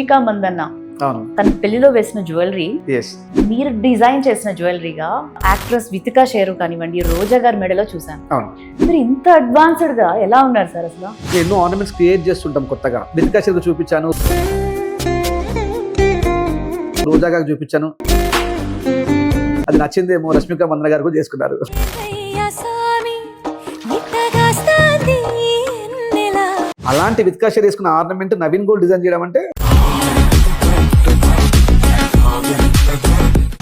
రష్మిక మందన్న అవును. తన పెళ్లిలో వేసిన జ్యువెలరీ yes మీరు డిజైన్ చేసిన జ్యువెలరీగా యాక్ట్రెస్ వితికా షేరు కానివ్వండి, రోజా గారి మెడలో చూసాను. అవును. మీరు ఇంత అడ్వాన్స్డ్ గా ఎలా ఉన్నారు సార్ అసలు? ఎన్నో ఆర్నమెంట్స్ క్రియేట్ చేస్తుంటాం కొత్తగా. వితికా షేర్కు చూపించాను, రోజా గారికి చూపించాను, అది నచ్చిందేమో రష్మిక మందన గారు కూడా చేసుకున్నారు. అలాంటి వితికా షేర్ వేసుకున్న ఆర్నమెంట్ నవీన్ గోల్డ్ డిజైన్ చేయడం అంటే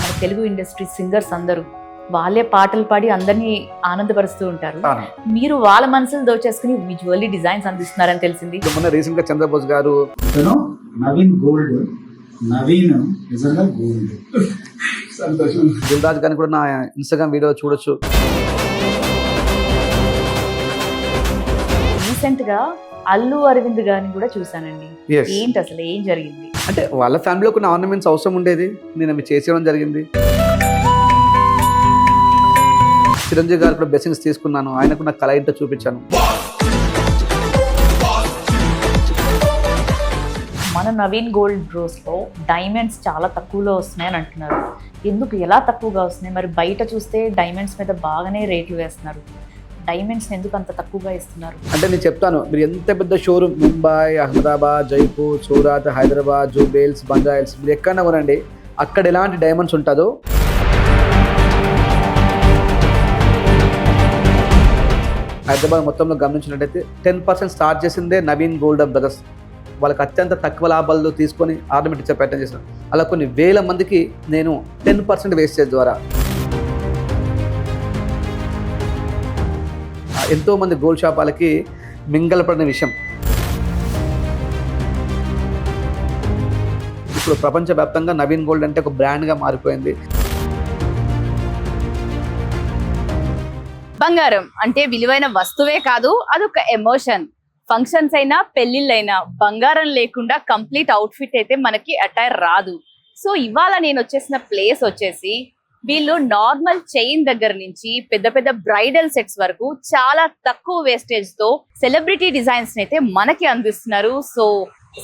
మన తెలుగు ఇండస్ట్రీ సింగర్స్ అందరూ వాళ్ళే పాటలు పాడి అందరినీ ఆనందపరుస్తూ ఉంటారు. అవును. మీరు వాళ్ళ మనసులు దోచేసుకుని మీ జ్యువెలరీ డిజైన్స్ అందిస్తున్నారని తెలిసింది. మొన్న రీసెంట్ గా చంద్రబోస్ గారు నవీన్ గోల్డ్, నవీన్ నిజంగా గోల్డ్. సంతోషం. దిల్ రాజు గారిని కూడా నా ఇన్స్టాగ్రామ్ వీడియో చూడొచ్చు. రీసెంట్ గా అల్లు అరవింద్ గారిని కూడా చూసానండి. Yes. ఏంటి అసలు ఏం జరిగింది? అంటే వాళ్ళ ఫ్యామిలీలో కొన్ని ఆర్నమెంట్స్ అవసరం ఉండేది, నేను అవి చేసేయడం జరిగింది. చిరంజీవి గారు కూడా బ్లెస్సింగ్స్ తీసుకున్నాను, ఆయనకు నా కళ ఏంటో చూపించాను. మన నవీన్ గోల్డ్ బ్రోస్ లో డైమండ్స్ చాలా తక్కువలో వస్తున్నాయని అంటున్నారు. ఎందుకు, ఎలా తక్కువగా వస్తున్నాయి? మరి బయట చూస్తే డైమండ్స్ మీద బాగానే రేట్లు వేస్తున్నారు, డైమండ్స్ ఎందుకు అంత తక్కువగా ఇస్తున్నారు? అంటే నేను చెప్తాను, మీరు ఎంత పెద్ద షోరూమ్ ముంబై, అహ్మదాబాద్, జైపూర్, సూరత్, హైదరాబాద్, జూబేల్స్, బంజాయిల్స్, మీరు ఎక్కడన్నా కొనండి, అక్కడ ఎలాంటి డైమండ్స్ ఉంటుందో హైదరాబాద్ మొత్తంలో గమనించినట్టయితే 10% స్టార్ట్ చేసిందే నవీన్ గోల్డ్ బ్రదర్స్. వాళ్ళకి అత్యంత తక్కువ లాభాలు తీసుకొని ఆర్నమెంట్ ఇచ్చే ప్రయత్నం చేశాను. అలా కొన్ని వేల మందికి నేను 10% వేస్టేజ్ ద్వారా ఎంతోమంది గోల్డ్ షాప్ వాళ్ళకి మింగలపడిన విషయం. ఇప్పుడు ప్రపంచవ్యాప్తంగా నవీన్ గోల్డ్ అంటే ఒక బ్రాండ్గా మారిపోయింది. బంగారం అంటే విలువైన వస్తువే కాదు, అదొక ఎమోషన్. ఫంక్షన్స్ అయినా పెళ్లిళ్ళైనా బంగారం లేకుండా కంప్లీట్ అవుట్ఫిట్ అయితే మనకి అటైర్ రాదు. సో ఇవాళ నేను వచ్చేసిన ప్లేస్ వచ్చేసి, వీళ్ళు నార్మల్ చైన్ దగ్గర నుంచి పెద్ద పెద్ద బ్రైడల్ సెట్స్ వరకు చాలా తక్కువ వేస్టేజ్ తో సెలబ్రిటీ డిజైన్స్ అయితే మనకి అందిస్తున్నారు. సో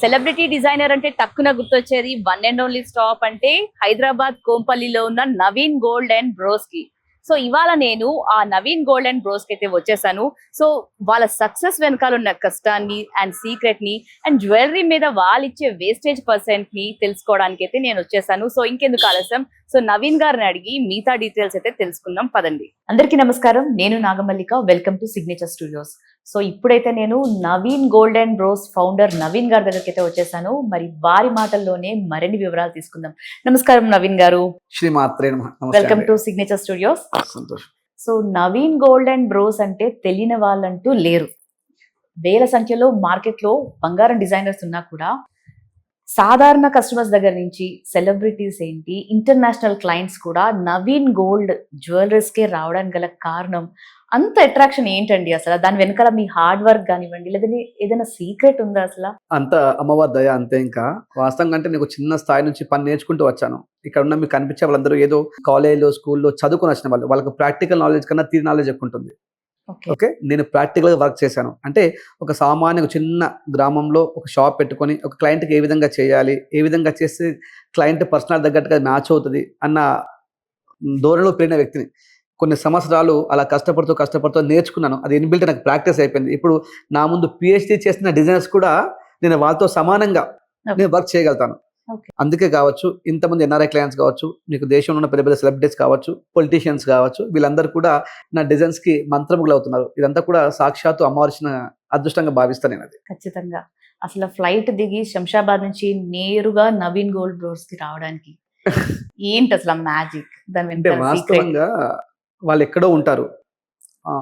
సెలబ్రిటీ డిజైనర్ అంటే టక్కున గుర్తొచ్చేది వన్ అండ్ ఓన్లీ స్టాప్ అంటే హైదరాబాద్ కోంపల్లిలో ఉన్న నవీన్ గోల్డ్ అండ్ బ్రోస్ కి. సో ఇవాళ నేను ఆ నవీన్ గోల్డ్ అండ్ బ్రోస్ కి అయితే వచ్చేసాను. సో వాళ్ళ సక్సెస్ వెనకాల ఉన్న కష్టాన్ని అండ్ సీక్రెట్ ని అండ్ జ్యువెలరీ మీద వాళ్ళు ఇచ్చే వేస్టేజ్ పర్సెంట్ ని తెలుసుకోవడానికి అయితే నేను వచ్చేసాను. సో ఇంకెందుకు ఆలస్యం, సో నవీన్ గారిని అడిగి మిగతా డీటెయిల్స్ అయితే తెలుసుకుందాం పదండి. అందరికీ నమస్కారం, నేను Nagamallika, welcome to signature studios. So ఇప్పుడైతే నేను Naveen gold and bros founder Naveen గారి దగ్గరికి అయితే వచ్చేసాను. మరి వారి మాటల్లోనే మరిన్ని వివరాలు తీసుకుందాం. నమస్కారం నవీన్ గారు. శ్రీమాత్రే నమః. Welcome to signature studios. సంతోషం. So Naveen gold and bros అంటే తెలియని వాళ్ళంటూ లేరు. వేల సంఖ్యలో మార్కెట్ లో బంగారం డిజైనర్స్ ఉన్నా కూడా సాధారణ కస్టమర్స్ దగ్గర నుంచి సెలబ్రిటీస్ ఏంటి, ఇంటర్నేషనల్ క్లయింట్స్ కూడా నవీన్ గోల్డ్ జ్యువెలరీస్ కే రావడానికి గల కారణం, అంత అట్రాక్షన్ ఏంటండి అసలు? దాని వెనకాల మీ హార్డ్ వర్క్ కానివ్వండి, లేదంటే ఏదైనా సీక్రెట్ ఉందా అసలు? అంత అమ్మవారి దయ అంతే. ఇంకా వాస్తవంగా అంటే నేను చిన్న స్థాయి నుంచి పని నేర్చుకుంటూ వచ్చాను. ఇక్కడ ఉన్న మీకు కనిపించే వాళ్ళందరూ ఏదో కాలేజ్లో, స్కూల్లో చదువుకొని వచ్చిన వాళ్ళు, వాళ్ళకి ప్రాక్టికల్ నాలెడ్జ్ కన్నా థియరీ నాలెడ్జ్ ఎక్కువ ఉంటుంది. ఓకే, నేను ప్రాక్టికల్గా వర్క్ చేశాను. అంటే ఒక సామాన్య చిన్న గ్రామంలో ఒక షాప్ పెట్టుకొని ఒక క్లయింట్కి ఏ విధంగా చేయాలి, ఏ విధంగా చేస్తే క్లయింట్ పర్సనల్ తగ్గట్టుగా మ్యాచ్ అవుతుంది అన్న ధోరణిలో పెరిగిన వ్యక్తిని. కొన్ని సంవత్సరాలు అలా కష్టపడుతూ నేర్చుకున్నాను. అది ఇన్బిల్ట్ నాకు ప్రాక్టీస్ అయిపోయింది. ఇప్పుడు నా ముందు పిహెచ్డి చేసిన డిజైనర్స్ కూడా నేను వాళ్ళతో సమానంగా నేను వర్క్ చేయగలుగుతాను. అందుకే కావచ్చు ఇంతమంది ఎన్ఆర్ఐ క్లయింట్స్ కావచ్చు, మీకు దేశంలో ఉన్న పెద్ద పెద్ద సెలబ్రిటీస్ కావచ్చు, పొలిటీషియన్స్ కావచ్చు, వీళ్ళందరూ కూడా నా డిజైన్స్ కి మంత్రములు అవుతున్నారు. ఇదంతా కూడా సాక్షాత్తు అమ్మవారిచిన అదృష్టంగా భావిస్తాను నేను. అది ఖచ్చితంగా. అసలు ఫ్లైట్ దిగి శంషాబాద్ నుంచి నేరుగా నవీన్ గోల్డ్ బ్రోస్ కి రావడానికి ఏంటి అసలు మ్యాజిక్? దాని అంటే వాస్తవంగా వాళ్ళు ఎక్కడో ఉంటారు,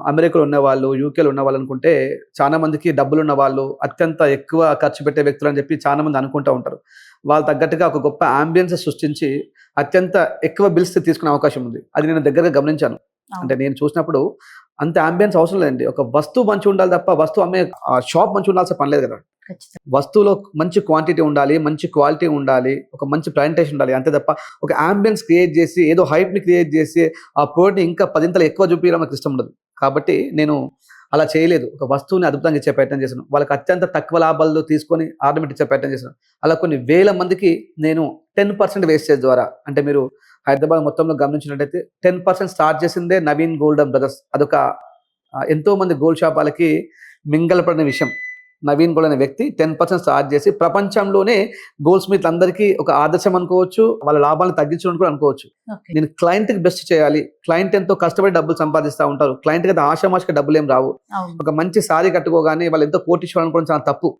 అమెరికాలో ఉన్న వాళ్ళు, యూకేలో ఉన్న వాళ్ళు అనుకుంటే చాలా మందికి డబ్బులు ఉన్న వాళ్ళు, అత్యంత ఎక్కువ ఖర్చు పెట్టే వ్యక్తులు అని చెప్పి చాలా మంది అనుకుంటూ ఉంటారు. వాళ్ళు తగ్గట్టుగా ఒక గొప్ప అంబియన్స్ సృష్టించి అత్యంత ఎక్కువ బిల్స్ తీసుకునే అవకాశం ఉంది. అది నేను దగ్గరగా గమనించాను. అంటే నేను చూసినప్పుడు అంత అంబియన్స్ అవసరం లేదండి. ఒక వస్తువు మంచి ఉండాలి తప్ప వస్తువు అమ్మే షాప్ మంచి ఉండాల్సిన పని లేదు కదా. వస్తువులో మంచి క్వాంటిటీ ఉండాలి, మంచి క్వాలిటీ ఉండాలి, ఒక మంచి ప్రజెంటేషన్ ఉండాలి, అంతే తప్ప ఒక అంబియన్స్ క్రియేట్ చేసి ఏదో హైప్ ని క్రియేట్ చేసి ఆ ప్రోడక్ట్ ఇంకా 10 ఎక్కువ చూపించడం నాకు ఇష్టం ఉండదు. కాబట్టి నేను అలా చేయలేదు. ఒక వస్తువుని అద్భుతంగా ఇచ్చే ప్రయత్నం చేశాను. వాళ్ళకి అత్యంత తక్కువ లాభాల్లో తీసుకొని ఆర్నమెంట్ ఇచ్చే ప్రయత్నం చేశాను. అలా కొన్ని వేల మందికి నేను 10% వేస్టేజ్ ద్వారా, అంటే మీరు హైదరాబాద్ మొత్తంలో గమనించినట్టయితే 10% స్టార్ట్ చేసిందే నవీన్ గోల్డ్ అండ్ బ్రదర్స్. అదొక ఎంతో మంది గోల్డ్ షాప్ వాళ్ళకి మింగలపడిన విషయం. నవీన్ గోల్డ్ అనే వ్యక్తి 10% స్టార్ట్ చేసి ప్రపంచంలోనే గోల్డ్ స్మిత్ అందరికీ ఒక ఆదర్శం అనుకోవచ్చు, వాళ్ళ లాభాలను తగ్గించడం కూడా అనుకోవచ్చు. Okay. నేను క్లయింట్కి బెస్ట్ చేయాలి, క్లయింట్ ఎంతో కష్టపడి డబ్బులు సంపాదిస్తూ ఉంటారు, క్లయింట్కి అయితే ఆషామాషిగా డబ్బులు ఏం రావు, అవును. ఒక మంచి సారీ కట్టుకోగానే వాళ్ళు ఎంతో కోటీశ్వరులు అనుకోవడం చాలా తప్పు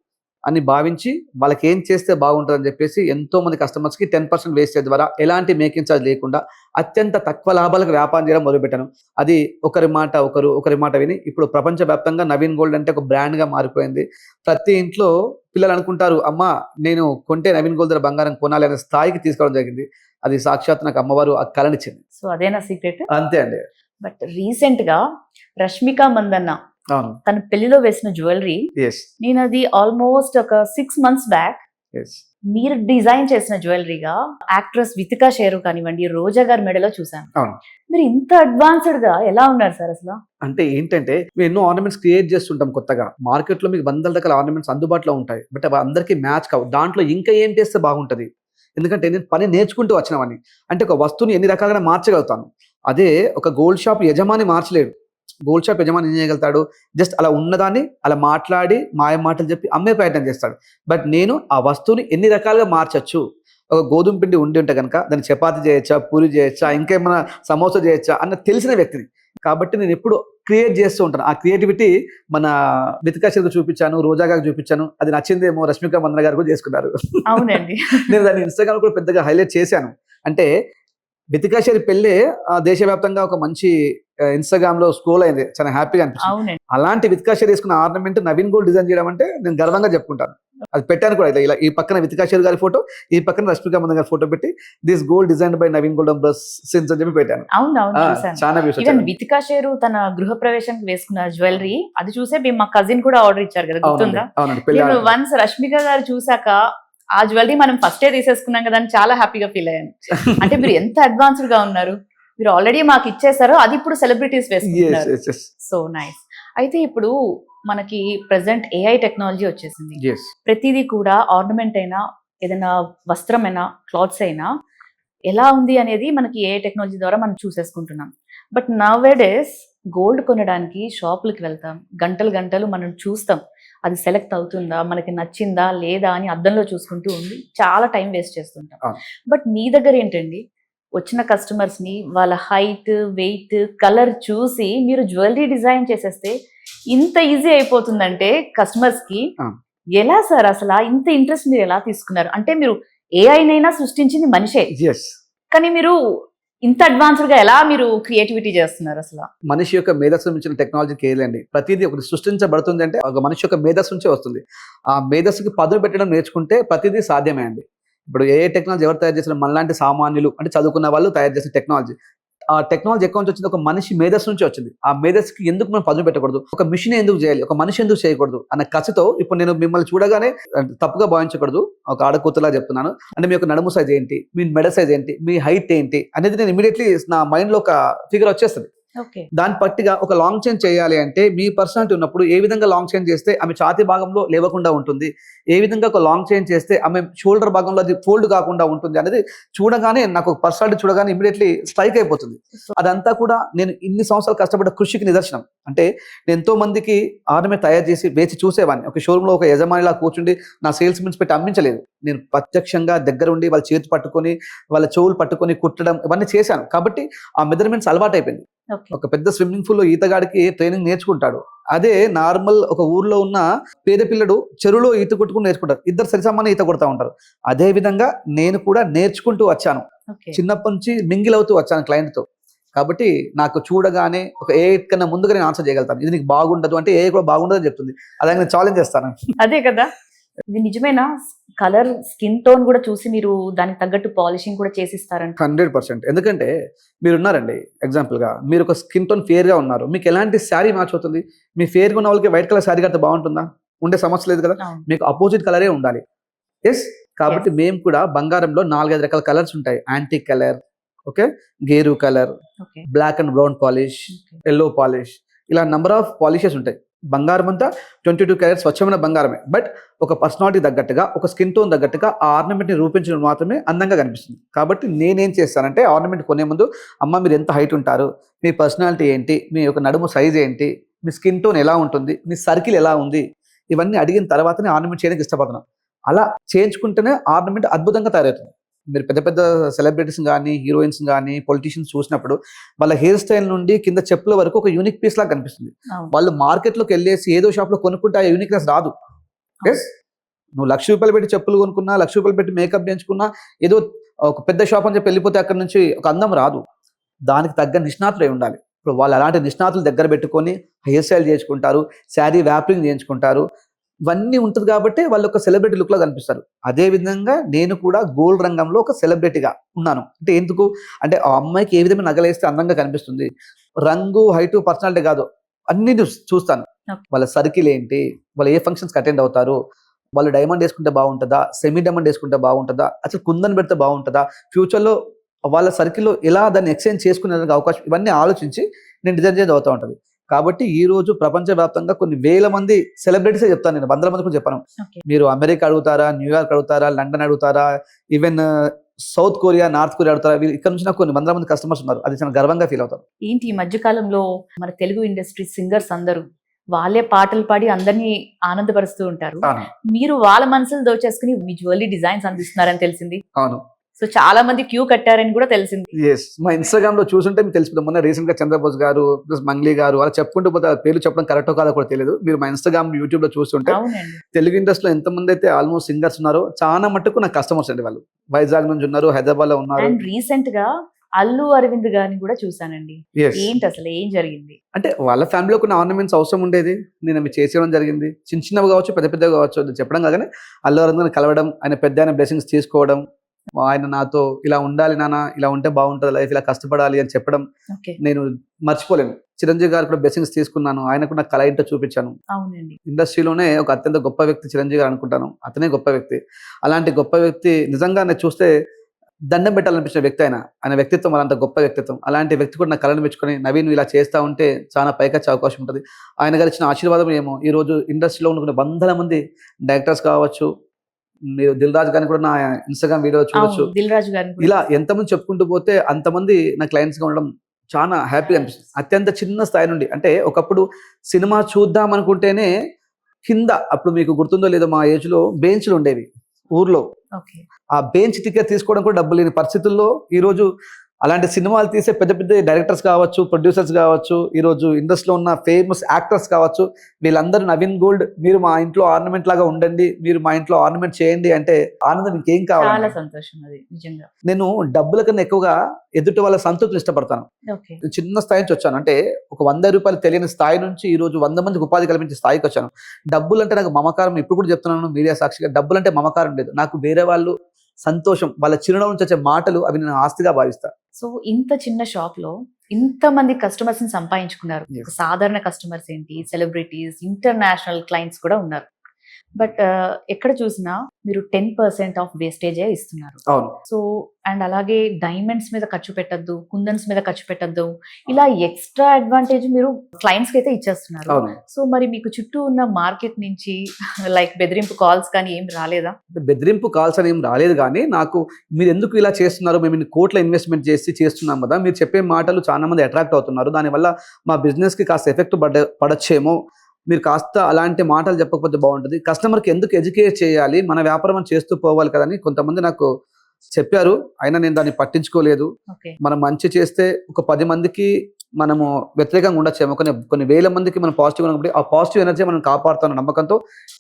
అని భావించి వాళ్ళకి ఏం చేస్తే బాగుంటుందని చెప్పేసి ఎంతో మంది కస్టమర్స్కి 10% వేస్టేజ్ ద్వారా ఎలాంటి మేకింగ్ ఛార్జ్ లేకుండా అత్యంత తక్కువ లాభాలకు వ్యాపారం చేయడం మొదలుపెట్టాను. అది ఒకరి మాట విని ఇప్పుడు ప్రపంచవ్యాప్తంగా నవీన్ గోల్డ్ అంటే ఒక బ్రాండ్గా మారిపోయింది. ప్రతి ఇంట్లో పిల్లలు అనుకుంటారు, అమ్మ నేను కొంటే నవీన్ గోల్డ్ ధర బంగారం కొనాలి అనే స్థాయికి తీసుకోవడం జరిగింది. అది సాక్షాత్ నాకు అమ్మవారు ఆ కళనిచ్చింది. సో అదేనా సీక్రెట్? అంతే అండి. బట్ రీసెంట్ గా రష్మిక మందన్న అవును. తన పెళ్లిలో వేసిన జ్యువెలరీ, ఎస్ నేను అది ఆల్మోస్ట్ ఒక 6 months బ్యాక్ ఎస్ మీరు డిజైన్ చేసిన జ్యువెలరీగా యాక్ట్రెస్ వితికా షేరు కానివ్వండి, రోజా గారి మెడలో చూసాను. అవును. మీరు ఇంత అడ్వాన్స్డ్ గా ఎలా ఉన్నారు సార్ అసలు? అంటే ఏంటంటే మేము ఎన్నో ఆర్నమెంట్స్ క్రియేట్ చేస్తుంటాం కొత్తగా. మార్కెట్లో మీకు వందల రకాల ఆర్నమెంట్స్ అందుబాటులో ఉంటాయి, బట్ అవి అందరికీ మ్యాచ్ కావు. దాంట్లో ఇంకా ఏం చేస్తే బాగుంటుంది, ఎందుకంటే నేను పని నేర్చుకుంటూ వచ్చినవని. అంటే ఒక వస్తువుని ఎన్ని రకాలుగా మార్చగలుగుతాను, అదే ఒక గోల్డ్ షాప్ యజమాని మార్చలేడు. గోల్డ్ షాప్ యజమాని ఏం చేయగలుగుతాడు, జస్ట్ అలా ఉన్నదాన్ని అలా మాట్లాడి మాయ మాటలు చెప్పి అమ్మే ప్రయత్నం చేస్తాడు. బట్ నేను ఆ వస్తువుని ఎన్ని రకాలుగా మార్చచ్చు, ఒక గోధుమ పిండి ఉండి ఉంటే కనుక దాన్ని చపాతి చేయొచ్చా, పూరి చేయొచ్చా, ఇంకేమైనా సమోసా చేయొచ్చా అన్న తెలిసిన వ్యక్తిని. కాబట్టి నేను ఎప్పుడు క్రియేట్ చేస్తూ ఉంటాను. ఆ క్రియేటివిటీ మన వితికా షేర్కు చూపించాను, రోజా గారికి చూపించాను. అది నచ్చిందేమో రష్మిక మందన గారు కూడా చేసుకున్నారు. అవునండి. నేను దాన్ని ఇన్స్టాగ్రామ్ కూడా పెద్దగా హైలైట్ చేశాను. అంటే వితికా షేర్ పెళ్ళే దేశవ్యాప్తంగా ఒక మంచి ఇన్స్టాగ్రామ్ లో స్క్రోల్ అయింది, చాలా హ్యాపీగా అనిపించింది. అవునండి. అలాంటి వితికా షేర్ వేసుకున్న ఆర్నమెంట్ నవీన్ గోల్డ్ డిజైన్ చేయడం అంటే నేను గర్వంగా చెప్పుకుంటాను. అది పెట్టాను కూడా, ఇలా ఈ పక్కన వితికా షేర్ గారి ఫోటో, ఈ పక్కన రష్మిక మందన గారి ఫోటో పెట్టి this gold design by Naveen gold and brothers since అని చెప్పి పెట్టాను. అవును చూసాను. చాలా వ్యూస్ ఈవెన్ వితికా షేరు తన గృహ ప్రవేశానికి వేసుకున్న జ్యువెలరీ అది చూసే మేము మా కజిన్ కూడా ఆర్డర్ ఇచ్చారు కదా, గుర్తుందా? అవునండి. పెళ్లి నేను వన్స్ రష్మిక గారు చూసాక ఆ జ్యువెలరీ మనం ఫస్టే తీసేసుకున్నాం కదా అని చాలా హ్యాపీగా ఫీల్ అయ్యాను. అంటే మీరు ఎంత అడ్వాన్స్డ్ గా ఉన్నారు, మీరు ఆల్రెడీ మాకు ఇచ్చేసారో అది ఇప్పుడు సెలబ్రిటీస్ వేసుకుంటున్నారు. So nice. అయితే ఇప్పుడు మనకి ప్రెసెంట్ AI టెక్నాలజీ వచ్చేసింది. ప్రతిదీ కూడా ఆర్నమెంట్ అయినా ఏదైనా వస్త్రమైనా క్లాత్స్ అయినా ఎలా ఉంది అనేది మనకి AI టెక్నాలజీ ద్వారా మనం చూసేసుకుంటున్నాం. బట్ నౌవేడేస్ గోల్డ్ కొనడానికి షాపులకి వెళ్తాం, గంటలు మనం చూస్తాం, అది సెలెక్ట్ అవుతుందా, మనకి నచ్చిందా లేదా అని అద్దంలో చూసుకుంటూ ఉండి చాలా టైం వేస్ట్ చేస్తుంటాం. బట్ మీ దగ్గర ఏంటండి, వచ్చిన కస్టమర్స్ ని వాళ్ళ హైట్, వెయిట్, కలర్ చూసి మీరు జ్యువెలరీ డిజైన్ చేసేస్తే ఇంత ఈజీ అయిపోతుందంటే కస్టమర్స్ కి ఎలా సార్ అసలు ఇంత ఇంట్రెస్ట్ మీరు ఎలా తీసుకున్నారు? అంటే మీరు ఏఐనైనా సృష్టించింది మనిషే, కానీ మీరు ఇంత అడ్వాన్స్డ్ గా ఎలా మీరు క్రియేటివిటీ చేస్తున్నారు అసలు? మనిషి యొక్క మేధస్సు మించిన టెక్నాలజీకి ఏదండి. ప్రతిదీ ఒకటి సృష్టించబడుతుంది అంటే ఒక మనిషి యొక్క మేధస్సు నుంచే వస్తుంది. ఆ మేధస్సుకి పదును పెట్టడం నేర్చుకుంటే ప్రతిదీ సాధ్యమే అండి. ఇప్పుడు ఏ టెక్నాలజీ ఎవరు తయారు చేసిన, మనలాంటి సామాన్యులు అంటే చదువుకున్న వాళ్ళు తయారు చేసిన టెక్నాలజీ. ఆ టెక్నాలజీ ఎక్కడి నుంచి వచ్చింది, ఒక మనిషి మేధస్సు నుంచి వచ్చింది. ఆ మేధస్సుకి ఎందుకు మనం పదును పెట్టకూడదు, ఒక మిషన్ ఎందుకు చేయాలి, ఒక మనిషి ఎందుకు చేయకూడదు అన్న కసితో ఇప్పుడు నేను మిమ్మల్ని చూడగానే తప్పుగా భావించకూడదు, ఒక ఆడకూతులా చెప్తున్నాను. అంటే మీ యొక్క నడుము సైజ్ ఏంటి, మీ మెడ సైజ్ ఏంటి, మీ హైట్ ఏంటి అనేది నేను ఇమీడియట్లీ నా మైండ్ లో ఒక ఫిగర్ వచ్చేస్తుంది. దాని పట్టిగా ఒక లాంగ్ చైన్ చేయాలి అంటే మీ పర్సనాలిటీ ఉన్నప్పుడు ఏ విధంగా లాంగ్ చైన్ చేస్తే ఆమె ఛాతీ భాగంలో లేవకుండా ఉంటుంది, ఏ విధంగా ఒక లాంగ్ చైన్ చేస్తే ఆమె షోల్డర్ భాగంలో అది ఫోల్డ్ కాకుండా ఉంటుంది అనేది చూడగానే నాకు పర్సనాలిటీ చూడగానే ఇమీడియట్లీ స్ట్రైక్ అయిపోతుంది. అదంతా కూడా నేను ఇన్ని సంవత్సరాలు కష్టపడ్డ కృషికి నిదర్శనం. అంటే నేను ఎంతో మందికి ఆర్నమెంట్ తయారు చేసి వేచి చూసేవాడిని. ఒక షోరూంలో ఒక యజమానిలా కూర్చుండి నా సేల్స్ మెన్స్ పెట్టి అమ్మించలేదు. నేను ప్రత్యక్షంగా దగ్గర ఉండి వాళ్ళ చేతి పట్టుకొని వాళ్ళ చెవులు పట్టుకొని కుట్టడం ఇవన్నీ చేశాను. కాబట్టి ఆ మెజర్మెంట్స్ అలవాటు అయిపోయింది. ఒక పెద్ద స్విమ్మింగ్ పూల్ లో ఈతగాడికి ట్రైనింగ్ నేర్చుకుంటాడు, అదే నార్మల్ ఒక ఊర్లో ఉన్న పేద పిల్లడు చెరువులో ఈత కొట్టుకుని నేర్చుకుంటారు. ఇద్దరు సరిసమాన ఈత కొడతా ఉంటారు. అదే విధంగా నేను కూడా నేర్చుకుంటూ వచ్చాను, చిన్నప్పటి నుంచి మింగిల్ అవుతూ వచ్చాను క్లయింట్ తో. కాబట్టి నాకు చూడగానే ఒక ఏ కన్నా ముందుగా నేను ఆన్సర్ చేయగలుగుతాను. ఇది నీకు బాగుండదు అంటే ఏ కూడా బాగుండదు చెప్తుంది. అదే నేను ఛాలెంజ్ చేస్తాను. అదే కదా, ఇది నిజమేనా? కలర్, స్కిన్ టోన్ కూడా చూసి మీరు దానికి తగ్గట్టు పాలిషింగ్ కూడా చేసిస్తారంట? 100%. ఎందుకంటే మీరు ఉన్నారండి, ఎగ్జాంపుల్ గా మీరు ఒక స్కిన్ టోన్ ఫేర్ గా ఉన్నారు, మీకు ఎలాంటి శారీ మ్యాచ్ అవుతుంది? మీ ఫేర్ గా ఉన్న వాళ్ళకి వైట్ కలర్ శారీ కడితే బాగుంటుందా? ఉండే సమస్య లేదు కదా. మీకు అపోజిట్ కలరే ఉండాలి. ఎస్. కాబట్టి మేము కూడా బంగారంలో 4-5 రకాల కలర్స్ ఉంటాయి. యాంటిక్ కలర్, ఓకే, గేరు colour, black and brown polish, yellow polish, ఇలా నంబర్ ఆఫ్ పాలిషెస్ ఉంటాయి. బంగారం అంతా 22 క్యారెట్స్ స్వచ్ఛమైన బంగారమే, బట్ ఒక పర్సనాలిటీ తగ్గట్టుగా, ఒక స్కిన్ టోన్ తగ్గట్టుగా ఆ ఆర్నమెంట్ని రూపించడం మాత్రమే అందంగా కనిపిస్తుంది. కాబట్టి నేనేం చేస్తానంటే ఆర్నమెంట్ కొనే ముందు, అమ్మ మీరు ఎంత హైట్ ఉంటారు, మీ పర్సనాలిటీ ఏంటి, మీ యొక్క నడుము సైజ్ ఏంటి, మీ స్కిన్ టోన్ ఎలా ఉంటుంది, మీ సర్కిల్ ఎలా ఉంది, ఇవన్నీ అడిగిన తర్వాతనే ఆర్నమెంట్ చేయడానికి ఇష్టపడుతున్నాను. అలా చేయించుకుంటేనే ఆర్నమెంట్ అద్భుతంగా తయారవుతుంది. మీరు పెద్ద పెద్ద సెలబ్రిటీస్ కానీ, హీరోయిన్స్ కానీ, పొలిటీషియన్స్ చూసినప్పుడు వాళ్ళ హెయిర్ స్టైల్ నుండి కింద చెప్పుల వరకు ఒక యూనిక్ పీస్ లాగా కనిపిస్తుంది. అవును. వాళ్ళు మార్కెట్లోకి వెళ్ళేసి ఏదో షాప్లో కొనుక్కుంటే ఆ యూనిక్నెస్ రాదు. ఎస్, నువ్వు ₹1,00,000 పెట్టి చెప్పులు కొనుక్కున్నా, ₹1,00,000 పెట్టి మేకప్ చేయించుకున్నా, ఏదో ఒక పెద్ద షాప్ అని చెప్పి వెళ్ళిపోతే అక్కడ నుంచి ఒక అందం రాదు. దానికి తగ్గ నిష్ణాతులై ఉండాలి. ఇప్పుడు వాళ్ళు అలాంటి నిష్ణాతులు దగ్గర పెట్టుకొని హెయిర్ స్టైల్ చేయించుకుంటారు, శారీ వ్యాపింగ్ చేయించుకుంటారు. ఇవన్నీ ఉంటుంది కాబట్టి వాళ్ళు ఒక సెలబ్రిటీ లుక్లో కనిపిస్తారు. అదే విధంగా నేను కూడా గోల్డ్ రంగంలో ఒక సెలబ్రిటీగా ఉన్నాను. అంటే ఎందుకు అంటే ఆ అమ్మాయికి ఏ విధంగా నగలేస్తే అందంగా కనిపిస్తుంది, రంగు, హైట్, పర్సనాలిటీ కాదు, అన్ని చూస్తాను. వాళ్ళ సర్కిల్ ఏంటి, వాళ్ళు ఏ ఫంక్షన్స్కి అటెండ్ అవుతారు, వాళ్ళు డైమండ్ వేసుకుంటే బాగుంటుందా, సెమీ డైమండ్ వేసుకుంటే బాగుంటుందా, అసలు కుందన్ పెడితే బాగుంటుందా, ఫ్యూచర్లో వాళ్ళ సర్కిల్లో ఎలా దాన్ని ఎక్స్చేంజ్ చేసుకునే అవకాశం, ఇవన్నీ ఆలోచించి నేను డిజైన్ చేసి అవుతూ ఉంటుంది. కాబట్టి ఈ రోజు ప్రపంచవ్యాప్తంగా కొన్ని వేల మంది సెలబ్రిటీసే చెప్తాను, నేను వందల మంది కూడా చెప్పాను. మీరు అమెరికా అడుగుతారా, న్యూయార్క్ అడుగుతారా, లండన్ అడుగుతారా, even south Korea, north Korea అడుగుతారా, ఇక్కడ నుంచి నాకు కొన్ని వందల మంది కస్టమర్స్ ఉన్నారు. అది చాలా గర్వంగా ఫీల్ అవుతాను. ఏంటి ఈ మధ్య కాలంలో మన తెలుగు ఇండస్ట్రీ సింగర్స్ అందరూ వాళ్ళే పాటలు పాడి అందరినీ ఆనందపరుస్తూ ఉంటారు. అవును, మీరు వాళ్ళ మనసులు దోచేసుకుని మీ జ్యువెలరీ డిజైన్స్ అందిస్తున్నారని తెలిసింది. అవును. సో చాలా మంది క్యూ కట్టారని కూడా తెలిసింది. ఎస్, మా ఇన్స్టాగ్రామ్ లో చూసుంటే మీకు తెలిసిపోతుంది. మొన్న రీసెంట్ గా చంద్రబోస్ గారు ప్లస్ మంగ్లీ గారు అలా చెప్పుకుంటూ పోతే ఆ పేర్లు చెప్పడం కరెక్టో కాదో కూడా తెలియదు. మీరు మా ఇన్స్టాగ్రామ్, యూట్యూబ్ లో చూస్తుంటే అవునండి. తెలుగు ఇండస్ట్రీలో ఎంతమంది అయితే ఆల్మోస్ట్ సింగర్స్ ఉన్నారో చాలా మట్టుకు నాకు కస్టమర్స్ అండి. వాళ్ళు వైజాగ్ నుంచి ఉన్నారు, హైదరాబాద్ లో ఉన్నారు. అండ్ రీసెంట్ గా అల్లు అరవింద్ గారిని కూడా చూసానండి. Yes. ఏంటి అసలు ఏం జరిగింది? అంటే వాళ్ళ ఫ్యామిలీలో కొన్ని ఆర్నమెంట్స్ అవసరం ఉండేది, నేను అవి చేసేయడం జరిగింది. చిన్న చిన్నవి కావచ్చు, పెద్ద పెద్దవి కావచ్చు, అది చెప్పడం కాగానే అల్లు అరవింద్ కలవడం, ఆయన పెద్ద ఆయన బ్లెస్సింగ్స్ తీసుకోవడం, ఆయన నాతో ఇలా ఉండాలి నాన్న, ఇలా ఉంటే బాగుంటుంది లైఫ్, ఇలా కష్టపడాలి అని చెప్పడం ఓకే. నేను మర్చిపోలేను. చిరంజీవి గారు కూడా బ్లెస్సింగ్స్ తీసుకున్నాను, ఆయనకు నాకు కళ ఏంటో చూపించాను. అవునండి. ఇండస్ట్రీలోనే ఒక అత్యంత గొప్ప వ్యక్తి చిరంజీవి గారు అనుకుంటాను, అతనే గొప్ప వ్యక్తి. అలాంటి గొప్ప వ్యక్తి నిజంగా నేను చూస్తే దండం పెట్టాలనిపించిన వ్యక్తి ఆయన వ్యక్తిత్వం అలాంటి గొప్ప వ్యక్తిత్వం. అలాంటి వ్యక్తి కూడా నా కళను మెచ్చుకొని నవీన్ ఇలా చేస్తూ ఉంటే చాలా పైకొచ్చే అవకాశం ఉంటుంది. ఆయన గారు ఇచ్చిన ఆశీర్వాదం ఏమో ఈ రోజు ఇండస్ట్రీలో ఉన్న వందల మంది డైరెక్టర్స్ కావచ్చు, మీరు దిల్ రాజు గారిని కూడా నా ఇన్స్టాగ్రామ్ వీడియో చూడొచ్చు. దిల్ రాజు గారిని కూడా. ఇలా ఎంతమంది చెప్పుకుంటూ పోతే అంతమంది నా క్లయింట్స్గా ఉండడం చాలా హ్యాపీగా అనిపిస్తుంది. అత్యంత చిన్న స్థాయి నుండి, అంటే ఒకప్పుడు సినిమా చూద్దాం అనుకుంటేనే కింద, అప్పుడు మీకు గుర్తుందో లేదో మా ఏజ్లో బెంచ్లు ఉండేవి ఊర్లో. ఓకే. ఆ బెంచ్ టికెట్ తీసుకోవడం కూడా డబ్బు లేని పరిస్థితుల్లో ఈరోజు అలాంటి సినిమాలు తీసే పెద్ద పెద్ద డైరెక్టర్స్ కావచ్చు, ప్రొడ్యూసర్స్ కావచ్చు, ఈరోజు ఇండస్ట్రీలో ఉన్న ఫేమస్ యాక్టర్స్ కావచ్చు, వీళ్ళందరూ నవీన్ గోల్డ్ మీరు మా ఇంట్లో ఆర్నమెంట్ లాగా ఉండండి, మీరు మా ఇంట్లో ఆర్నమెంట్ చేయండి అంటే ఆనందం ఇంకేం చాలా కావాలి. సంతోషం అది నిజంగా. నేను డబ్బుల కన్నా ఎక్కువగా ఎదుటి వాళ్ళ సంతృప్తిని ఇష్టపడతాను. ఓకే. చిన్న స్థాయి నుంచి వచ్చాను, అంటే ఒక ₹100 తెలియని స్థాయి నుంచి ఈ రోజు 100 మందికి ఉపాధి కల్పించే స్థాయికి వచ్చాను. డబ్బులు అంటే నాకు మమకారం, ఇప్పుడు కూడా చెప్తున్నాను మీడియా సాక్షిగా, డబ్బులు అంటే మమకారం లేదు నాకు. వేరే వాళ్ళు సంతోషం, వాళ్ళ చిరునవ్వు నుంచి వచ్చే మాటలు, అవి నేను ఆస్తిగా భావిస్తాను. సో ఇంత చిన్న షాప్ లో ఇంత మంది కస్టమర్స్ ని సంపాదించుకున్నారు. Yes. ఒక సాధారణ కస్టమర్స్ ఏంటి, సెలబ్రిటీస్, ఇంటర్నేషనల్ క్లయింట్స్ కూడా ఉన్నారు. బట్ ఎక్కడ చూసినా మీరు 10% ఆఫ్ వేస్టేజే ఇస్తున్నారు. అవును, సో అండ్ అలాగే డైమండ్స్ మీద ఖర్చు పెట్టద్దు, కుందన్స్ మీద ఖర్చు పెట్టద్దు, ఇలా ఎక్స్ట్రా అడ్వాంటేజ్ మీరు క్లయింట్స్ కి అయితే ఇచ్చేస్తున్నారు. అవును. సో మరి మీకు చుట్టూ ఉన్న మార్కెట్ నుంచి లైక్ బెదిరింపు కాల్స్ కానీ ఏం రాలేదా? బెదిరింపు కాల్స్ అని ఏం రాలేదు, కానీ నాకు మీరు ఎందుకు ఇలా చేస్తున్నారు, మేము ఇన్ని కోట్ల ఇన్వెస్ట్మెంట్ చేస్తున్నాం కదా, మీరు చెప్పే మాటలు చాలా మంది అట్రాక్ట్ అవుతున్నారు, దానివల్ల మా బిజినెస్ కి కాస్త ఎఫెక్ట్ పడచ్చేమో, మీరు కాస్త అలాంటి మాటలు చెప్పకపోతే బాగుంటుంది, కస్టమర్కి ఎందుకు ఎడ్యుకేట్ చేయాలి, మన వ్యాపారం చేస్తూ పోవాలి కదని కొంతమంది నాకు చెప్పారు. అయినా నేను దాన్ని పట్టించుకోలేదు. ఓకే. మనం మంచి చేస్తే ఒక 10 మందికి మనము వ్యతిరేకంగా ఉండొచ్చేమో, కొన్ని వేల మందికి మనం పాజిటివ్ ఉన్నప్పుడు ఆ పాజిటివ్ ఎనర్జీ మనం కాపాడుతాను నమ్మకంతో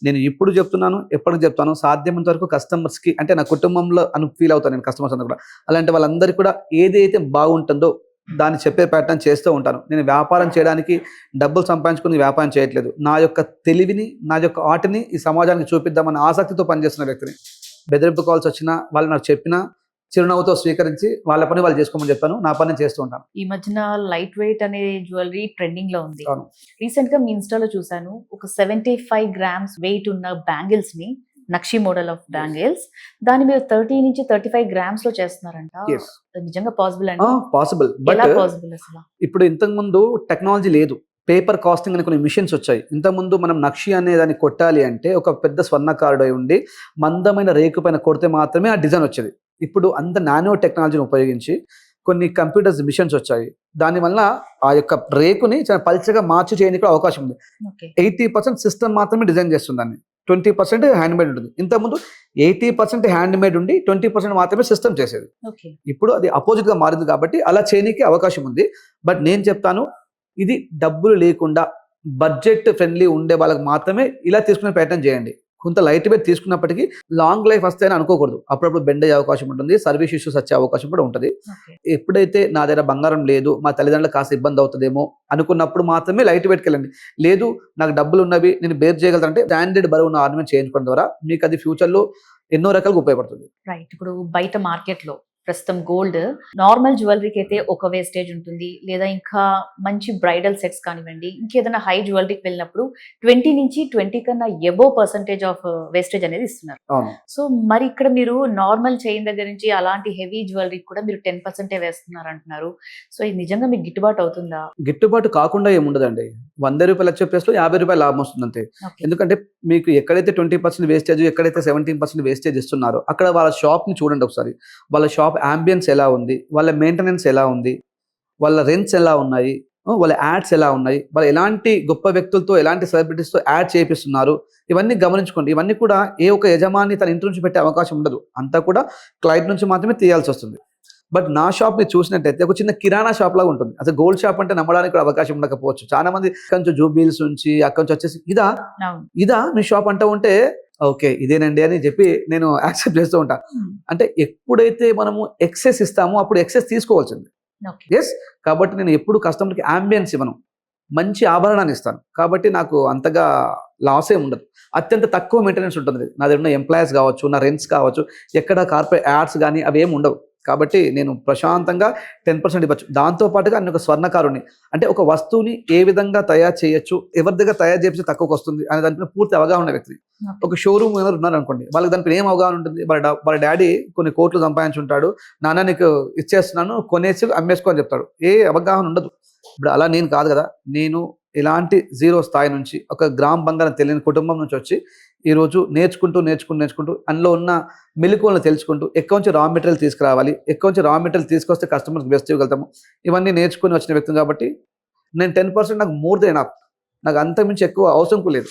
నేను ఇప్పుడు చెప్తున్నాను, ఎప్పటికి చెప్తాను, సాధ్యమైనంత వరకు కస్టమర్స్కి, అంటే నా కుటుంబంలో ఫీల్ అవుతాను నేను కస్టమర్స్ అందరూ కూడా. అలాంటి వాళ్ళందరికీ కూడా ఏదైతే బాగుంటుందో దాన్ని చెప్పే ప్యాటర్న్ చేస్తూ ఉంటాను. నేను వ్యాపారం చేయడానికి, డబ్బులు సంపాదించుకుని వ్యాపారం చేయట్లేదు, నా యొక్క తెలివిని, నా యొక్క ఆర్ట్ని ఈ సమాజానికి చూపిద్దామన్న ఆసక్తితో పనిచేస్తున్న వ్యక్తిని. బెదిరింపు కాల్స్ వచ్చినా, వాళ్ళు నాకు చెప్పినా చిరునవ్వుతో స్వీకరించి వాళ్ళ పని వాళ్ళు చేసుకోమని చెప్తాను, నా పని చేస్తూ ఉంటాను. ఈ మధ్యన లైట్ వెయిట్ అనే జ్యువెలరీ ట్రెండింగ్ లో ఉంది. అవును. రీసెంట్ గా మీ ఇన్స్టాలో చూసాను, ఒక 75 grams వెయిట్ ఉన్న బ్యాంగిల్స్ ని, నక్షి మోడల్ ఆఫ్ బ్యాంగిల్స్, దాన్ని మీరు 30 నుంచి 35 grams లో చేస్తున్నారంట. Yes. అది నిజంగా పాసిబుల్ అండి? పాసిబుల్, ఎలా బట్ పాసిబుల్ అసలు? ఇప్పుడు ఇంతకు ముందు టెక్నాలజీ లేదు, పేపర్ కాస్టింగ్ అనే కొన్ని మిషన్స్ వచ్చాయి. ఇంతకుముందు మనం నక్షి అనే దాన్ని కొట్టాలి అంటే ఒక పెద్ద స్వర్ణకారుడు అయి ఉండి మందమైన రేకు పైన కొడితే మాత్రమే ఆ డిజైన్ వచ్చేది. ఇప్పుడు అంత నానో టెక్నాలజీని ఉపయోగించి కొన్ని కంప్యూటర్స్ మిషన్స్ వచ్చాయి. దానివల్ల ఆ యొక్క రేకుని చాలా పల్చగా మార్చి చేయడానికి కూడా అవకాశం ఉంది. ఓకే 80% సిస్టమ్ మాత్రమే డిజైన్ చేస్తుంది దాన్ని, 20% హ్యాండ్ మేడ్ ఉంటుంది. ఇంతకుముందు 80% హ్యాండ్ మేడ్ ఉండి 20% మాత్రమే సిస్టమ్ చేసేది. ఓకే ఇప్పుడు అది అపోజిట్ గా మారింది కాబట్టి అలా చేయడానికి అవకాశం ఉంది. బట్ నేను చెప్తాను, ఇది డబ్బులు లేకుండా బడ్జెట్ ఫ్రెండ్లీ ఉండే వాళ్ళకి మాత్రమే ఇలా తీసుకునే ప్రయత్నం చేయండి. కొంత లైట్ వెయిట్ తీసుకున్నప్పటికీ లాంగ్ లైఫ్ వస్తాయని అనుకోకూడదు. అప్పుడప్పుడు బెండ్ అయ్యే అవకాశం ఉంటుంది, సర్వీస్ ఇష్యూస్ వచ్చే అవకాశం కూడా ఉంటుంది. ఓకే ఎప్పుడైతే నా దగ్గర బంగారం లేదు, మా తల్లిదండ్రులకు కాస్త ఇబ్బంది అవుతుందేమో అనుకున్నప్పుడు మాత్రమే లైట్ వెయిట్కి వెళ్ళండి. లేదు నాకు డబ్బులు ఉన్నవి నేను బేర్ చేయగలుగుతానంటే స్టాండర్డ్ బరువు ఉన్న ఆర్నమెంట్ చేయించుకోవడం ద్వారా మీకు అది ఫ్యూచర్లో ఎన్నో రకాలుగా ఉపయోగపడుతుంది. రైట్. ఇప్పుడు బయట మార్కెట్ లో ప్రస్తుతం గోల్డ్ నార్మల్ జ్యువెలరీకి అయితే ఒక వేస్టేజ్ ఉంటుంది, లేదా ఇంకా మంచి బ్రైడల్ సెట్స్ కానివ్వండి, ఇంకేదైనా హై జ్యువెలరీకి వెళ్ళినప్పుడు 20 కన్నా ఎబో పర్సెంటేజ్ ఆఫ్ వేస్టేజ్ అనేది ఇస్తున్నారు. అవును, సో మరి ఇక్కడ మీరు నార్మల్ చైన్ దగ్గర నుంచి అలాంటి హెవీ జ్యువెలరీ కూడా మీరు 10% వేస్తున్నారు అంటున్నారు. సో ఇది నిజంగా మీకు గిట్టుబాటు అవుతుందా? గిట్టుబాటు కాకుండా ఏముండదండి. 100 రూపాయలు వచ్చే ప్లేస్లో 50 రూపాయలు లాభం వస్తుంది అంతే. ఓకే ఎందుకంటే మీకు ఎక్కడైతే 20% వేస్టేజ్, ఎక్కడైతే 17% వేస్టేజ్ ఇస్తున్నారో అక్కడ వాళ్ళ షాప్ని చూడండి ఒకసారి. వాళ్ళ షాప్ అంబియన్స్ ఎలా ఉంది, వాళ్ళ మెయింటెనెన్స్ ఎలా ఉంది, వాళ్ళ రెంట్స్ ఎలా ఉన్నాయి, వాళ్ళ యాడ్స్ ఎలా ఉన్నాయి, వాళ్ళు ఎలాంటి గొప్ప వ్యక్తులతో ఎలాంటి సెలబ్రిటీస్తో యాడ్ చేపిస్తున్నారు, ఇవన్నీ గమనించుకోండి. ఇవన్నీ కూడా ఏ ఒక్క యజమాని తన ఇంటి నుంచి పెట్టే అవకాశం ఉండదు, అంతా కూడా క్లయింట్ నుంచి మాత్రమే తీయాల్సి వస్తుంది. బట్ నా షాప్ మీరు చూసినట్టయితే ఒక చిన్న కిరాణా షాప్ లాగా ఉంటుంది. అసలు గోల్డ్ షాప్ అంటే నమ్మడానికి కూడా అవకాశం ఉండకపోవచ్చు. చాలా మంది కొంచెం జూబిల్స్ నుంచి అక్కడి నుంచి వచ్చేసి అవును. ఇదా మీ షాప్ అంటూ ఉంటే ఓకే ఇదేనండి అని చెప్పి నేను యాక్సెప్ట్ చేస్తూ ఉంటా. అంటే ఎప్పుడైతే మనము ఎక్సెస్ ఇస్తామో అప్పుడు ఎక్సెస్ తీసుకోవాల్సింది. ఓకే ఎస్, కాబట్టి నేను ఎప్పుడు కస్టమర్కి అంబియన్స్ ఇవ్వను, మంచి ఆభరణాన్ని ఇస్తాను. కాబట్టి నాకు అంతగా లాసే ఉండదు. అత్యంత తక్కువ మెయింటెనెన్స్ ఉంటుంది. నా దగ్గర ఉన్న ఎంప్లాయీస్ కావచ్చు, నా రెంట్స్ కావచ్చు, ఎక్కడ కార్పొరేట్ యాడ్స్ కానీ అవి ఏమి ఉండవు. కాబట్టి నేను ప్రశాంతంగా 10% ఇవ్వచ్చు. దాంతోపాటుగా నేను ఒక స్వర్ణకారుని, అంటే ఒక వస్తువుని ఏ విధంగా తయారు చేయొచ్చు, ఎవరి దగ్గర తయారు చేసి తక్కువకి వస్తుంది అనే దానిపైన పూర్తి అవగాహన ఉన్న వ్యక్తి. ఒక షోరూమ్ ఎవరు ఉన్నారు అనుకోండి, వాళ్ళకి దానిపైన ఏం అవగాహన ఉంటుంది. వాళ్ళ డాడీ కొన్ని కోట్లు సంపాదించుంటాడు, నాన్న నీకు ఇచ్చేస్తున్నాను కొనేసి అమ్మేసుకో అని చెప్తాడు. ఏ అవగాహన ఉండదు. ఇప్పుడు అలా నేను కాదు కదా. నేను ఇలాంటి జీరో స్థాయి నుంచి ఒక గ్రామ్ బంగారం తెలియని కుటుంబం నుంచి వచ్చి ఈరోజు నేర్చుకుంటూ అందులో ఉన్న మెలకువలను తెలుసుకుంటూ ఎక్కువ నుంచి రా మెటీరియల్ తీసుకురావాలి, ఎక్కువ నుంచి రా మెటీరియల్ తీసుకొస్తే కస్టమర్కి బెస్ట్ ఇవ్వగలుగుతాము. ఇవన్నీ నేర్చుకుని వచ్చిన వ్యక్తిని కాబట్టి నేను 10% నాకు మోర్ దెన్ ఎనఫ్. నాకు అంత మించి ఎక్కువ అవసరం కూడా లేదు.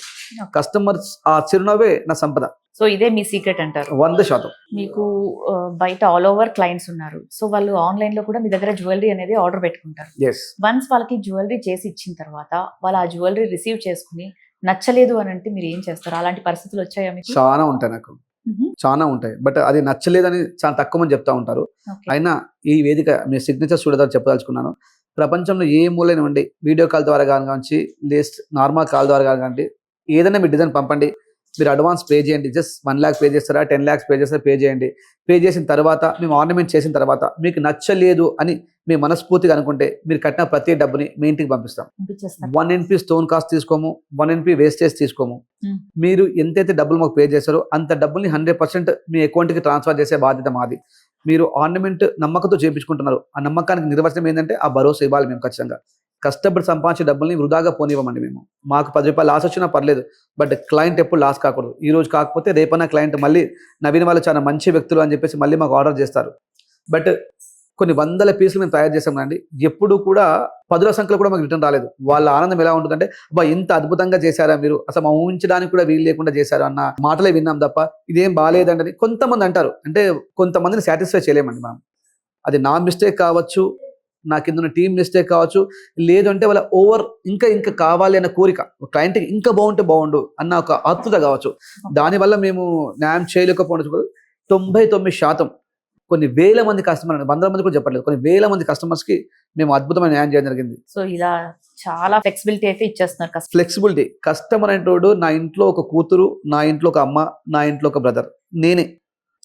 కస్టమర్స్ ఆ చిరునవ్వే నా సంపద. సో ఇదే మీ సీక్రెట్ అంటారు. 100%. మీకు బయట ఆల్ ఓవర్ క్లయింట్స్ ఉన్నారు. సో వాళ్ళు ఆన్లైన్ లో కూడా మీ దగ్గర జ్యువెలరీ అనేది ఆర్డర్ పెట్టుకుంటారు. ఎస్, వన్స్ వాళ్ళకి జ్యువెలరీ చేసి ఇచ్చిన తర్వాత వాళ్ళు ఆ జ్యువెలరీ రిసీవ్ చేసుకుని నచ్చలేదు అని అంటే మీరు ఏం చేస్తారు? అలాంటి పరిస్థితులు వచ్చాయా మీకు? చాలా ఉంటాయి, నాకు చాలా ఉంటాయి. బట్ అది నచ్చలేదని చాలా తక్కువ మంది చెప్తా ఉంటారు. Okay. అయినా ఈ వేదిక మీ సిగ్నేచర్ చూడదని చెప్పదలుచుకున్నాను. ప్రపంచంలో ఏ మూలైనవ్వండి, వీడియో కాల్ ద్వారా కానివ్వండి, లేస్ నార్మల్ కాల్ ద్వారా కానివ్వండి, ఏదైనా మీ డిజైన్ పంపండి. మీరు అడ్వాన్స్ పే చేయండి. జస్ట్ 1 lakh పే చేస్తారా, 10 lakhs పే చేస్తారా, పే చేయండి. పే చేసిన తర్వాత మేము ఆర్నమెంట్ చేసిన తర్వాత మీకు నచ్చలేదు అని మీ మనస్ఫూర్తిగా అనుకుంటే మీరు కట్టిన ప్రతి డబ్బుని మీ ఇంటికి పంపిస్తాం. పంపించేస్తారు. 1 NP స్టోన్ కాస్ట్ తీసుకోము, 1 NP వేస్టేజ్ తీసుకోము. Hmm. మీరు ఎంతైతే డబ్బులు మాకు పే చేస్తారో అంత డబ్బుల్ని 100% మీ అకౌంట్కి ట్రాన్స్ఫర్ చేసే బాధ్యత మాది. మీరు ఆర్నమెంట్ నమ్మకంతో చేయించుకుంటున్నారు. ఆ నమ్మకానికి నిర్వచనం ఏంటంటే ఆ భరోసా ఇవ్వాలి. మేము ఖచ్చితంగా కష్టపడి సంపాదించే డబ్బుల్ని వృధాగా పోనివ్వమండి. మేము మాకు 10 రూపాయలు లాస్ వచ్చినా పర్లేదు, బట్ క్లయింట్ ఎప్పుడు లాస్ కాకూడదు. ఈ రోజు కాకపోతే రేపన్నా క్లయింట్ మళ్ళీ నవీన్ వాళ్ళు చాలా మంచి వ్యక్తులు అని చెప్పేసి మళ్ళీ మాకు ఆర్డర్ చేస్తారు. బట్ కొన్ని 100 పీసులు మేము తయారు చేసాం అండి. ఎప్పుడు కూడా 10 సంఖ్యలో కూడా మాకు రిటర్న్ రాలేదు. వాళ్ళ ఆనందం ఎలా ఉంటుందంటే అబ్బా ఇంత అద్భుతంగా చేశారా మీరు, అసలు మా ఊహించడానికి కూడా వీలు లేకుండా చేశారు అన్న మాటలే విన్నాం తప్ప ఇదేం బాగాలేదండి కొంతమంది అంటారు. అంటే కొంతమందిని సాటిస్ఫై చేయలేమండి మనం. అది నా మిస్టేక్ కావచ్చు, నా కింద ఉన్న టీం మిస్టేక్ కావచ్చు, లేదు అంటే వాళ్ళ ఓవర్ ఇంకా కావాలి అన్న కోరిక, క్లయింట్కి ఇంకా బాగుంటే బాగుండు అన్న ఒక ఆతృత కావచ్చు. దానివల్ల మేము న్యాయం చేయలేకపోవచ్చు. 99% కొన్ని వేల మంది కస్టమర్, 100 మంది కూడా చెప్పట్లేదు, కొన్ని వేల మంది కస్టమర్స్కి మేము అద్భుతమైన న్యాయం చేయడం జరిగింది. సో ఇలా చాలా ఫ్లెక్సిబిలిటీ అయితే ఇచ్చేస్తున్నారు కస్టమర్. ఫ్లెక్సిబిలిటీ, కస్టమర్ అంటోడు నా ఇంట్లో ఒక కూతురు, నా ఇంట్లో ఒక అమ్మ, నా ఇంట్లో ఒక బ్రదర్, నేనే.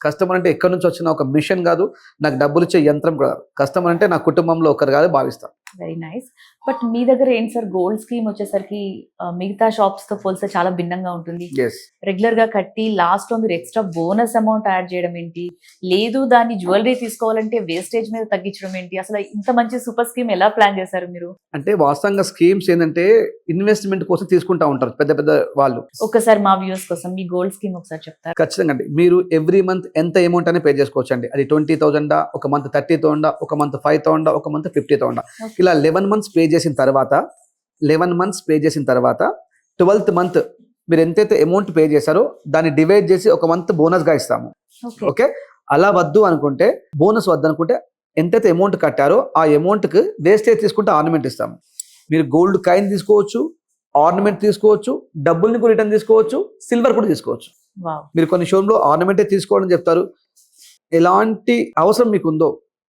కస్టమర్ అంటే ఎక్కడి నుంచి వచ్చిన ఒక మిషన్ కాదు, నాకు డబ్బులు ఇచ్చే యంత్రం కాదు. కస్టమర్ అంటే నా కుటుంబంలో ఒకరు కాదు భావిస్తాను. Very nice. బట్ మీ దగ్గర ఏంటి సార్ గోల్డ్ స్కీమ్ వచ్చేసరికి మిగతా షాప్స్ తో పోలిస్తే చాలా భిన్నంగా ఉంటుంది. ఎస్, రెగ్యులర్ గా కట్టి లాస్ట్ లో మీరు ఎక్స్ట్రా బోనస్ అమౌంట్ యాడ్ చేయడం ఏంటి, లేదు దాన్ని జ్యువెలరీ తీసుకోవాలంటే వేస్టేజ్ మీద తగ్గించడం ఏంటి, అసలు ఇంత మంచి సూపర్ స్కీమ్ ఎలా ప్లాన్ చేశారు మీరు? అంటే వాస్తవంగా స్కీమ్స్ ఏంటంటే ఇన్వెస్ట్మెంట్ కోసం తీసుకుంటా ఉంటారు పెద్ద పెద్ద వాళ్ళు. ఒకసారి మా వ్యూస్ కోసం మీ గోల్డ్ స్కీమ్ ఒకసారి చెప్తారు? ఖచ్చితంగా అండి. మీరు ఎవ్రీ మంత్ ఎంత అమౌంట్ అనేది పే చేసుకోవచ్చు అండి. అది 20,000, ఒక మంత్ 30,000, ఒక మంత్ 5,000, ఒక మంత్ 50,000. Okay. ఇలా 11 మంత్స్ పే చేసిన తర్వాత 12th మంత్ మీరు ఎంతైతే అమౌంట్ పే చేశారో దాన్ని డివైడ్ చేసి ఒక మంత్ బోనస్ గా ఇస్తాము. Okay. ఓకే, అలా వద్దు అనుకుంటే, బోనస్ వద్దు అనుకుంటే ఎంతైతే అమౌంట్ కట్టారో ఆ అమౌంట్ కి వేస్టేజ్ తీసుకుంటే ఆర్నమెంట్ ఇస్తాము. మీరు గోల్డ్ కాయిన్ తీసుకోవచ్చు, ఆర్నమెంట్ తీసుకోవచ్చు, డబ్బుల్ని కూడా రిటర్న్ తీసుకోవచ్చు, సిల్వర్ కూడా తీసుకోవచ్చు. Wow. మీరు కొన్ని షోరూంలో ఆర్నమెంటే తీసుకోవడం చెప్తారు. ఎలాంటి అవసరం మీకు ఉందో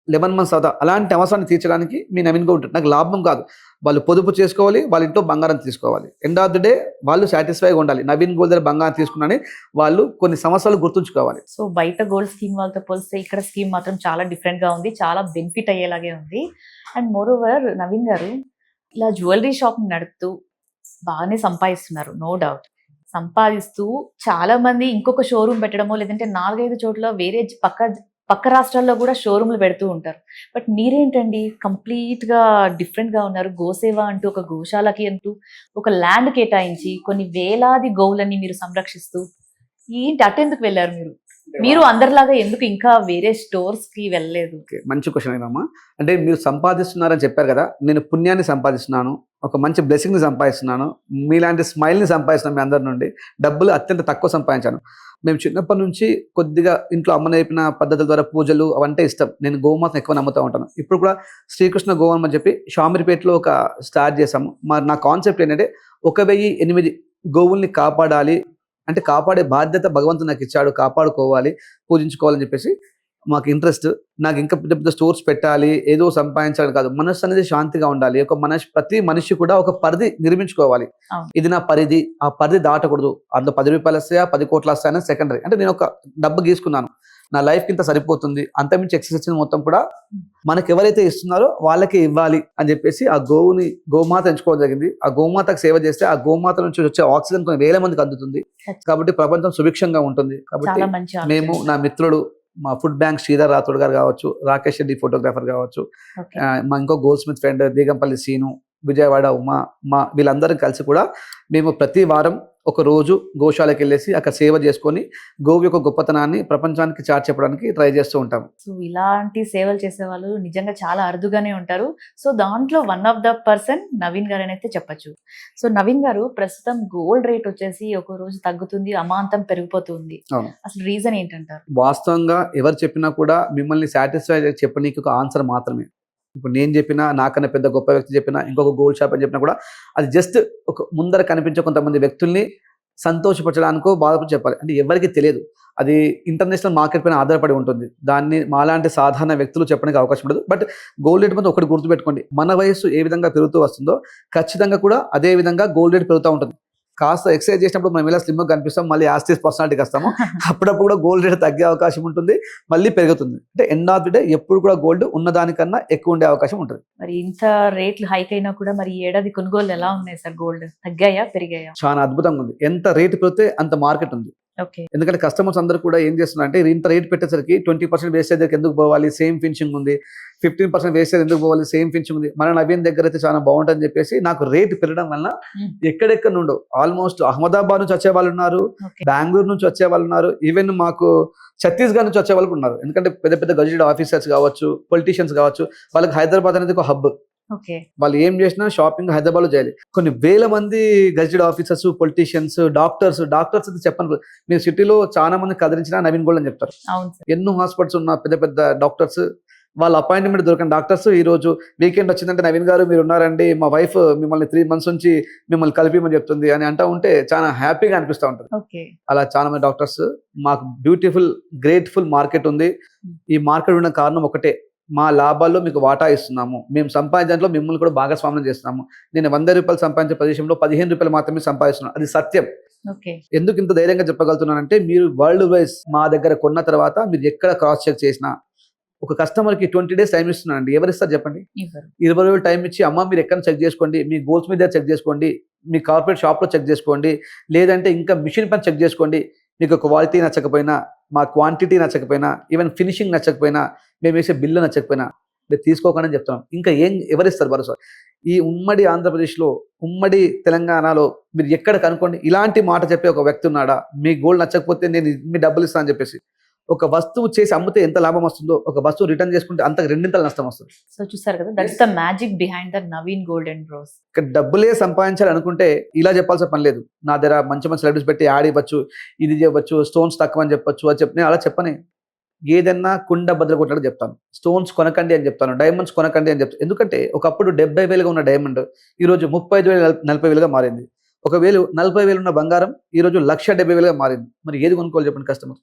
11 మంత్స్ తర్వాత అలాంటి అవసరాన్ని తీర్చడానికి మీ నవీన్ గోల్డ్ నాకు లాభం కాదు. వాళ్ళు పొదుపు చేసుకోవాలి, వాళ్ళ ఇంట్లో బంగారం తీసుకోవాలి. ఎండ్ ఆఫ్ ది డే వాళ్ళు సాటిస్ఫైగా ఉండాలి. నవీన్ గోల్డ్ దగ్గర బంగారం తీసుకున్నాని వాళ్ళు కొన్ని సంవత్సరాలు గుర్తుంచుకోవాలి. సో బయట గోల్డ్ స్కీమ్ వాళ్ళతో పోలిస్తే ఇక్కడ స్కీమ్ మాత్రం చాలా డిఫరెంట్ గా ఉంది, చాలా బెనిఫిట్ అయ్యేలాగే ఉంది. అండ్ మోర్ ఓవర్ నవీన్ గారు ఇలా జ్యువెలరీ షాప్ నడుపుతూ బాగానే సంపాదిస్తున్నారు, నో డౌట్. సంపాదిస్తూ చాలా మంది ఇంకొక షోరూమ్ పెట్టడమో లేదంటే 4-5 చోట్ల వేరే పక్క రాష్ట్రాల్లో కూడా షోరూమ్లు పెడుతూ ఉంటారు. బట్ మీరేంటండి కంప్లీట్ గా డిఫరెంట్ గా ఉన్నారు. గోసేవ అంటూ ఒక గోశాలకి అంటూ ఒక ల్యాండ్ కేటాయించి కొన్ని వేలాది గోవులని మీరు సంరక్షిస్తూ ఏంటి అటెందుకు వెళ్ళారు మీరు? మీరు అందరిలాగా ఎందుకు ఇంకా వేరే స్టోర్స్ కి వెళ్ళలేదు? ఓకే, మంచి క్వశ్చన్ అయినమ్మా. అంటే మీరు సంపాదిస్తున్నారని చెప్పారు కదా, నేను పుణ్యాన్ని సంపాదిస్తున్నాను, ఒక మంచి బ్లెస్సింగ్ని సంపాదిస్తున్నాను, మీలాంటి స్మైల్ని సంపాదిస్తున్నాను. మీ అందరి నుండి డబ్బులు అత్యంత తక్కువ సంపాదించాను. మేము చిన్నప్పటి నుంచి కొద్దిగా ఇంట్లో అమ్మ నేర్పిన పద్ధతుల ద్వారా పూజలు అవంటే ఇష్టం. నేను గోమాతను ఎక్కువ నమ్ముతూ ఉంటాను. ఇప్పుడు కూడా శ్రీకృష్ణ గోవనం అని చెప్పి షామిరిపేటలో ఒక స్టార్ట్ చేసాము. మరి నా కాన్సెప్ట్ ఏంటంటే 1008 గోవుల్ని కాపాడాలి, అంటే కాపాడే బాధ్యత భగవంతుడు నాకు ఇచ్చాడు, కాపాడుకోవాలి, పూజించుకోవాలని చెప్పేసి మాకు ఇంట్రెస్ట్. నాకు ఇంకా పెద్ద పెద్ద స్టోర్స్ పెట్టాలి, ఏదో సంపాదించాలి కాదు, మనస్సు అనేది శాంతిగా ఉండాలి. ప్రతి మనిషి కూడా ఒక పరిధి నిర్మించుకోవాలి. ఇది నా పరిధి, ఆ పరిధి దాటకూడదు. అందులో 10 రూపాయలు వస్తాయా 10 కోట్లు వస్తాయని సెకండరీ. అంటే నేను ఒక డబ్బు గీసుకున్నాను, నా లైఫ్ కింద సరిపోతుంది, అంతమించి ఎక్సెస్ ఇచ్చిన మొత్తం కూడా మనకు ఎవరైతే ఇస్తున్నారో వాళ్ళకే ఇవ్వాలి అని చెప్పేసి ఆ గోమాత ఎంచుకోవడం జరిగింది. ఆ గోమాతకు సేవ చేస్తే ఆ గోమాత నుంచి వచ్చే ఆక్సిజన్ కొన్ని వేల మందికి అందుతుంది. కాబట్టి ప్రపంచం సుభిక్షంగా ఉంటుంది. కాబట్టి మేము, నా మిత్రుడు, మా ఫుడ్ బ్యాంక్ శ్రీధర్ రాథోడ్ గారు కావచ్చు, రాకేష్ రెడ్డి ఫోటోగ్రాఫర్ కావచ్చు, మా ఇంకో goldsmith friend Digampalli Seenu, Vijayawada Uma, వీళ్ళందరం కలిసి కూడా మేము ప్రతి వారం ఒక రోజు గోశాలకు వెళ్ళేసి అక్కడ సేవ చేసుకొని గోవు యొక్క గొప్పతనాన్ని ప్రపంచానికి చాటి చెప్పడానికి ట్రై చేస్తూ ఉంటాం. సో ఇలాంటి సేవలు చేసే వాళ్ళు నిజంగా చాలా అరుదుగానే ఉంటారు. సో దాంట్లో one of the person Naveen గారు అని అయితే చెప్పచ్చు. సో నవీన్ గారు ప్రస్తుతం గోల్డ్ రేట్ వచ్చేసి ఒక రోజు తగ్గుతుంది, అమాంతం పెరిగిపోతుంది. అసలు రీజన్ ఏంటంటారు? వాస్తవంగా ఎవరు చెప్పినా కూడా మిమ్మల్ని సాటిస్ఫై చెప్పనీకి ఒక ఆన్సర్ మాత్రమే. ఇప్పుడు నేను చెప్పినా, నాకన్నా పెద్ద గొప్ప వ్యక్తి చెప్పినా, ఇంకొక గోల్డ్ షాప్ అని చెప్పినా కూడా అది జస్ట్ ఒక ముందర కనిపించే కొంతమంది వ్యక్తుల్ని సంతోషపరచడానికో బాధపడి చెప్పాలి. అంటే ఎవరికి తెలియదు, అది ఇంటర్నేషనల్ మార్కెట్ పైన ఆధారపడి ఉంటుంది. దాన్ని మాలాంటి సాధారణ వ్యక్తులు చెప్పడానికి అవకాశం ఉండదు. బట్ గోల్డ్ రేట్ మీద ఒకటి గుర్తుపెట్టుకోండి, మన వయసు ఏ విధంగా పెరుగుతూ వస్తుందో ఖచ్చితంగా కూడా అదే విధంగా గోల్డ్ రేట్ పెరుగుతూ ఉంటుంది. కాస్త ఎక్సర్సైజ్ చేసినప్పుడు మనం ఇలా స్లిమ్గా కనిపిస్తాం, మళ్ళీ యాస్టిస్ పర్సనాలిటీకి వస్తాము. అప్పుడప్పుడు కూడా గోల్డ్ రేట్ తగ్గే అవకాశం ఉంటుంది, మళ్ళీ పెరుగుతుంది. అంటే ఎండ్ ఆఫ్ ది డే ఎప్పుడు కూడా గోల్డ్ ఉన్నదానికన్నా ఎక్కువ ఉండే అవకాశం ఉంటుంది. మరి ఇంత రేట్లు హైక్ అయినా కూడా మరి ఏడాది కొనుగోలు ఎలా ఉన్నాయి సార్? గోల్డ్ తగ్గాయా పెరిగాయా? చాలా అద్భుతంగా ఉంది. ఎంత రేటు పెరిగితే అంత మార్కెట్ ఉంది. ఎందుకంటే కస్టమర్స్ అందరూ కూడా ఏం చేస్తున్నారంటే, ఇంత రేట్ పెట్టేసరికి 20% వేస్టేజ్ దగ్గర ఎందుకు పోవాలి, సేమ్ ఫినిషింగ్ ఉంది, 15% వేస్టేజ్ ఎందుకు పోవాలి, సేమ్ ఫినిషింగ్ ఉంది, మన నవీన్ దగ్గర అయితే చాలా బాగుంటుందని చెప్పేసి నాకు రేట్ పెరగడం వల్ల ఎక్కడెక్కడ నుండో ఆల్మోస్ట్ అహ్మదాబాద్ నుంచి వచ్చే వాళ్ళు ఉన్నారు, బెంగళూరు నుంచి వచ్చే వాళ్ళు ఉన్నారు, ఈవెన్ మాకు ఛత్తీస్గఢ్ నుంచి వచ్చే వాళ్ళు ఉన్నారు. ఎందుకంటే పెద్ద పెద్ద గజెటెడ్ ఆఫీసర్స్ కావచ్చు, పొలిటీషియన్స్ కావచ్చు, వాళ్ళకి హైదరాబాద్ అనేది ఒక హబ్. వాళ్ళు ఏం చేసినా షాపింగ్ హైదరాబాద్ లో చేయాలి. కొన్ని వేల మంది గజెటెడ్ ఆఫీసర్స్, పొలిటీషియన్స్, డాక్టర్స్ చెప్పండి, మీరు సిటీలో చాలా మంది కదిలించినా నవీన్ గోల్డ్ అని చెప్తారు. ఎన్నో హాస్పిటల్స్ ఉన్న పెద్ద పెద్ద డాక్టర్స్, వాళ్ళ అపాయింట్మెంట్ దొరికిన డాక్టర్స్ ఈ రోజు వీకెండ్ వచ్చిందంటే నవీన్ గారు మీరు ఉన్నారండి, మా వైఫ్ మిమ్మల్ని 3 months నుంచి మిమ్మల్ని కలిపిమని చెప్తుంది అని అంటూ ఉంటే చాలా హ్యాపీగా అనిపిస్తూ ఉంటుంది. అలా చాలా మంది డాక్టర్స్, మాకు బ్యూటిఫుల్ గ్రేట్ఫుల్ మార్కెట్ ఉంది. ఈ మార్కెట్ ఉన్న కారణం ఒకటే, మా లాభాల్లో మీకు వాటా ఇస్తున్నాము, మేము సంపాదించడంలో మిమ్మల్ని కూడా భాగస్వామ్యం చేస్తున్నాము. నేను 100 రూపాయలు సంపాదించే ప్రదేశంలో 15 రూపాయలు మాత్రమే సంపాదిస్తున్నాను, అది సత్యం. ఎందుకు ఇంత ధైర్యంగా చెప్పగలుగుతున్నానంటే, మీరు వరల్డ్ వైజ్ మా దగ్గర కొన్న తర్వాత మీరు ఎక్కడ క్రాస్ చెక్ చేసినా ఒక కస్టమర్కి 20 days టైం ఇస్తున్నానండి, ఎవరు ఇస్తారు చెప్పండి? ఇవ్వరు. 20 రోజులు టైం ఇచ్చి అమ్మ మీరు ఎక్కడ చెక్ చేసుకోండి, మీ గోల్స్ మీద చెక్ చేసుకోండి, మీ కార్పొరేట్ షాప్లో చెక్ చేసుకోండి, లేదంటే ఇంకా మిషన్ పని చెక్ చేసుకోండి, మీకు క్వాలిటీ నచ్చకపోయినా, మా క్వాంటిటీ నచ్చకపోయినా, ఈవెన్ ఫినిషింగ్ నచ్చకపోయినా, మేము వేసే బిల్లు నచ్చకపోయినా మీరు తీసుకోకుండా చెప్తున్నాం. ఇంకా ఎవరిస్తారు భరోసా? ఈ ఉమ్మడి ఆంధ్రప్రదేశ్లో, ఉమ్మడి తెలంగాణలో మీరు ఎక్కడ కనుక్కోండి ఇలాంటి మాట చెప్పే ఒక వ్యక్తి ఉన్నాడా? మీ గోల్డ్ నచ్చకపోతే నేను మీ డబ్బులు ఇస్తాను అని చెప్పేసి. ఒక వస్తువు చేసి అమ్మితే ఎంత లాభం వస్తుందో, ఒక వస్తువు రిటర్న్ చేసుకుంటే అంతకు రెండింతలు నష్టం వస్తుంది. సో చూసారు కదా, that's the magic behind the Naveen gold and bros. ఇక్కడ డబ్బులే సంపాదించాలి అనుకుంటే ఇలా చెప్పాల్సిన పని లేదు. నా దగ్గర మంచి మంచి సెలబ్రిటీస్ పెట్టి యాడ్ ఇవ్వచ్చు, ఇది చేయవచ్చు, స్టోన్స్ తక్కువ అని చెప్పొచ్చు, అది చెప్పి నేను అలా చెప్పనే. ఏదన్నా కుండ బద్దలు కొట్టాడు చెప్తాను, స్టోన్స్ కొనకండి అని చెప్తాను, డైమండ్స్ కొనకండి అని చెప్తాను. ఎందుకంటే ఒకప్పుడు 70,000గా ఉన్న డైమండ్ ఈరోజు 35,000 40,000గా మారింది. 1,000 40,000 ఉన్న బంగారం ఈరోజు 1,70,000గా మారింది. మరి ఏది కొనుక్కోవాలి చెప్పండి కస్టమర్?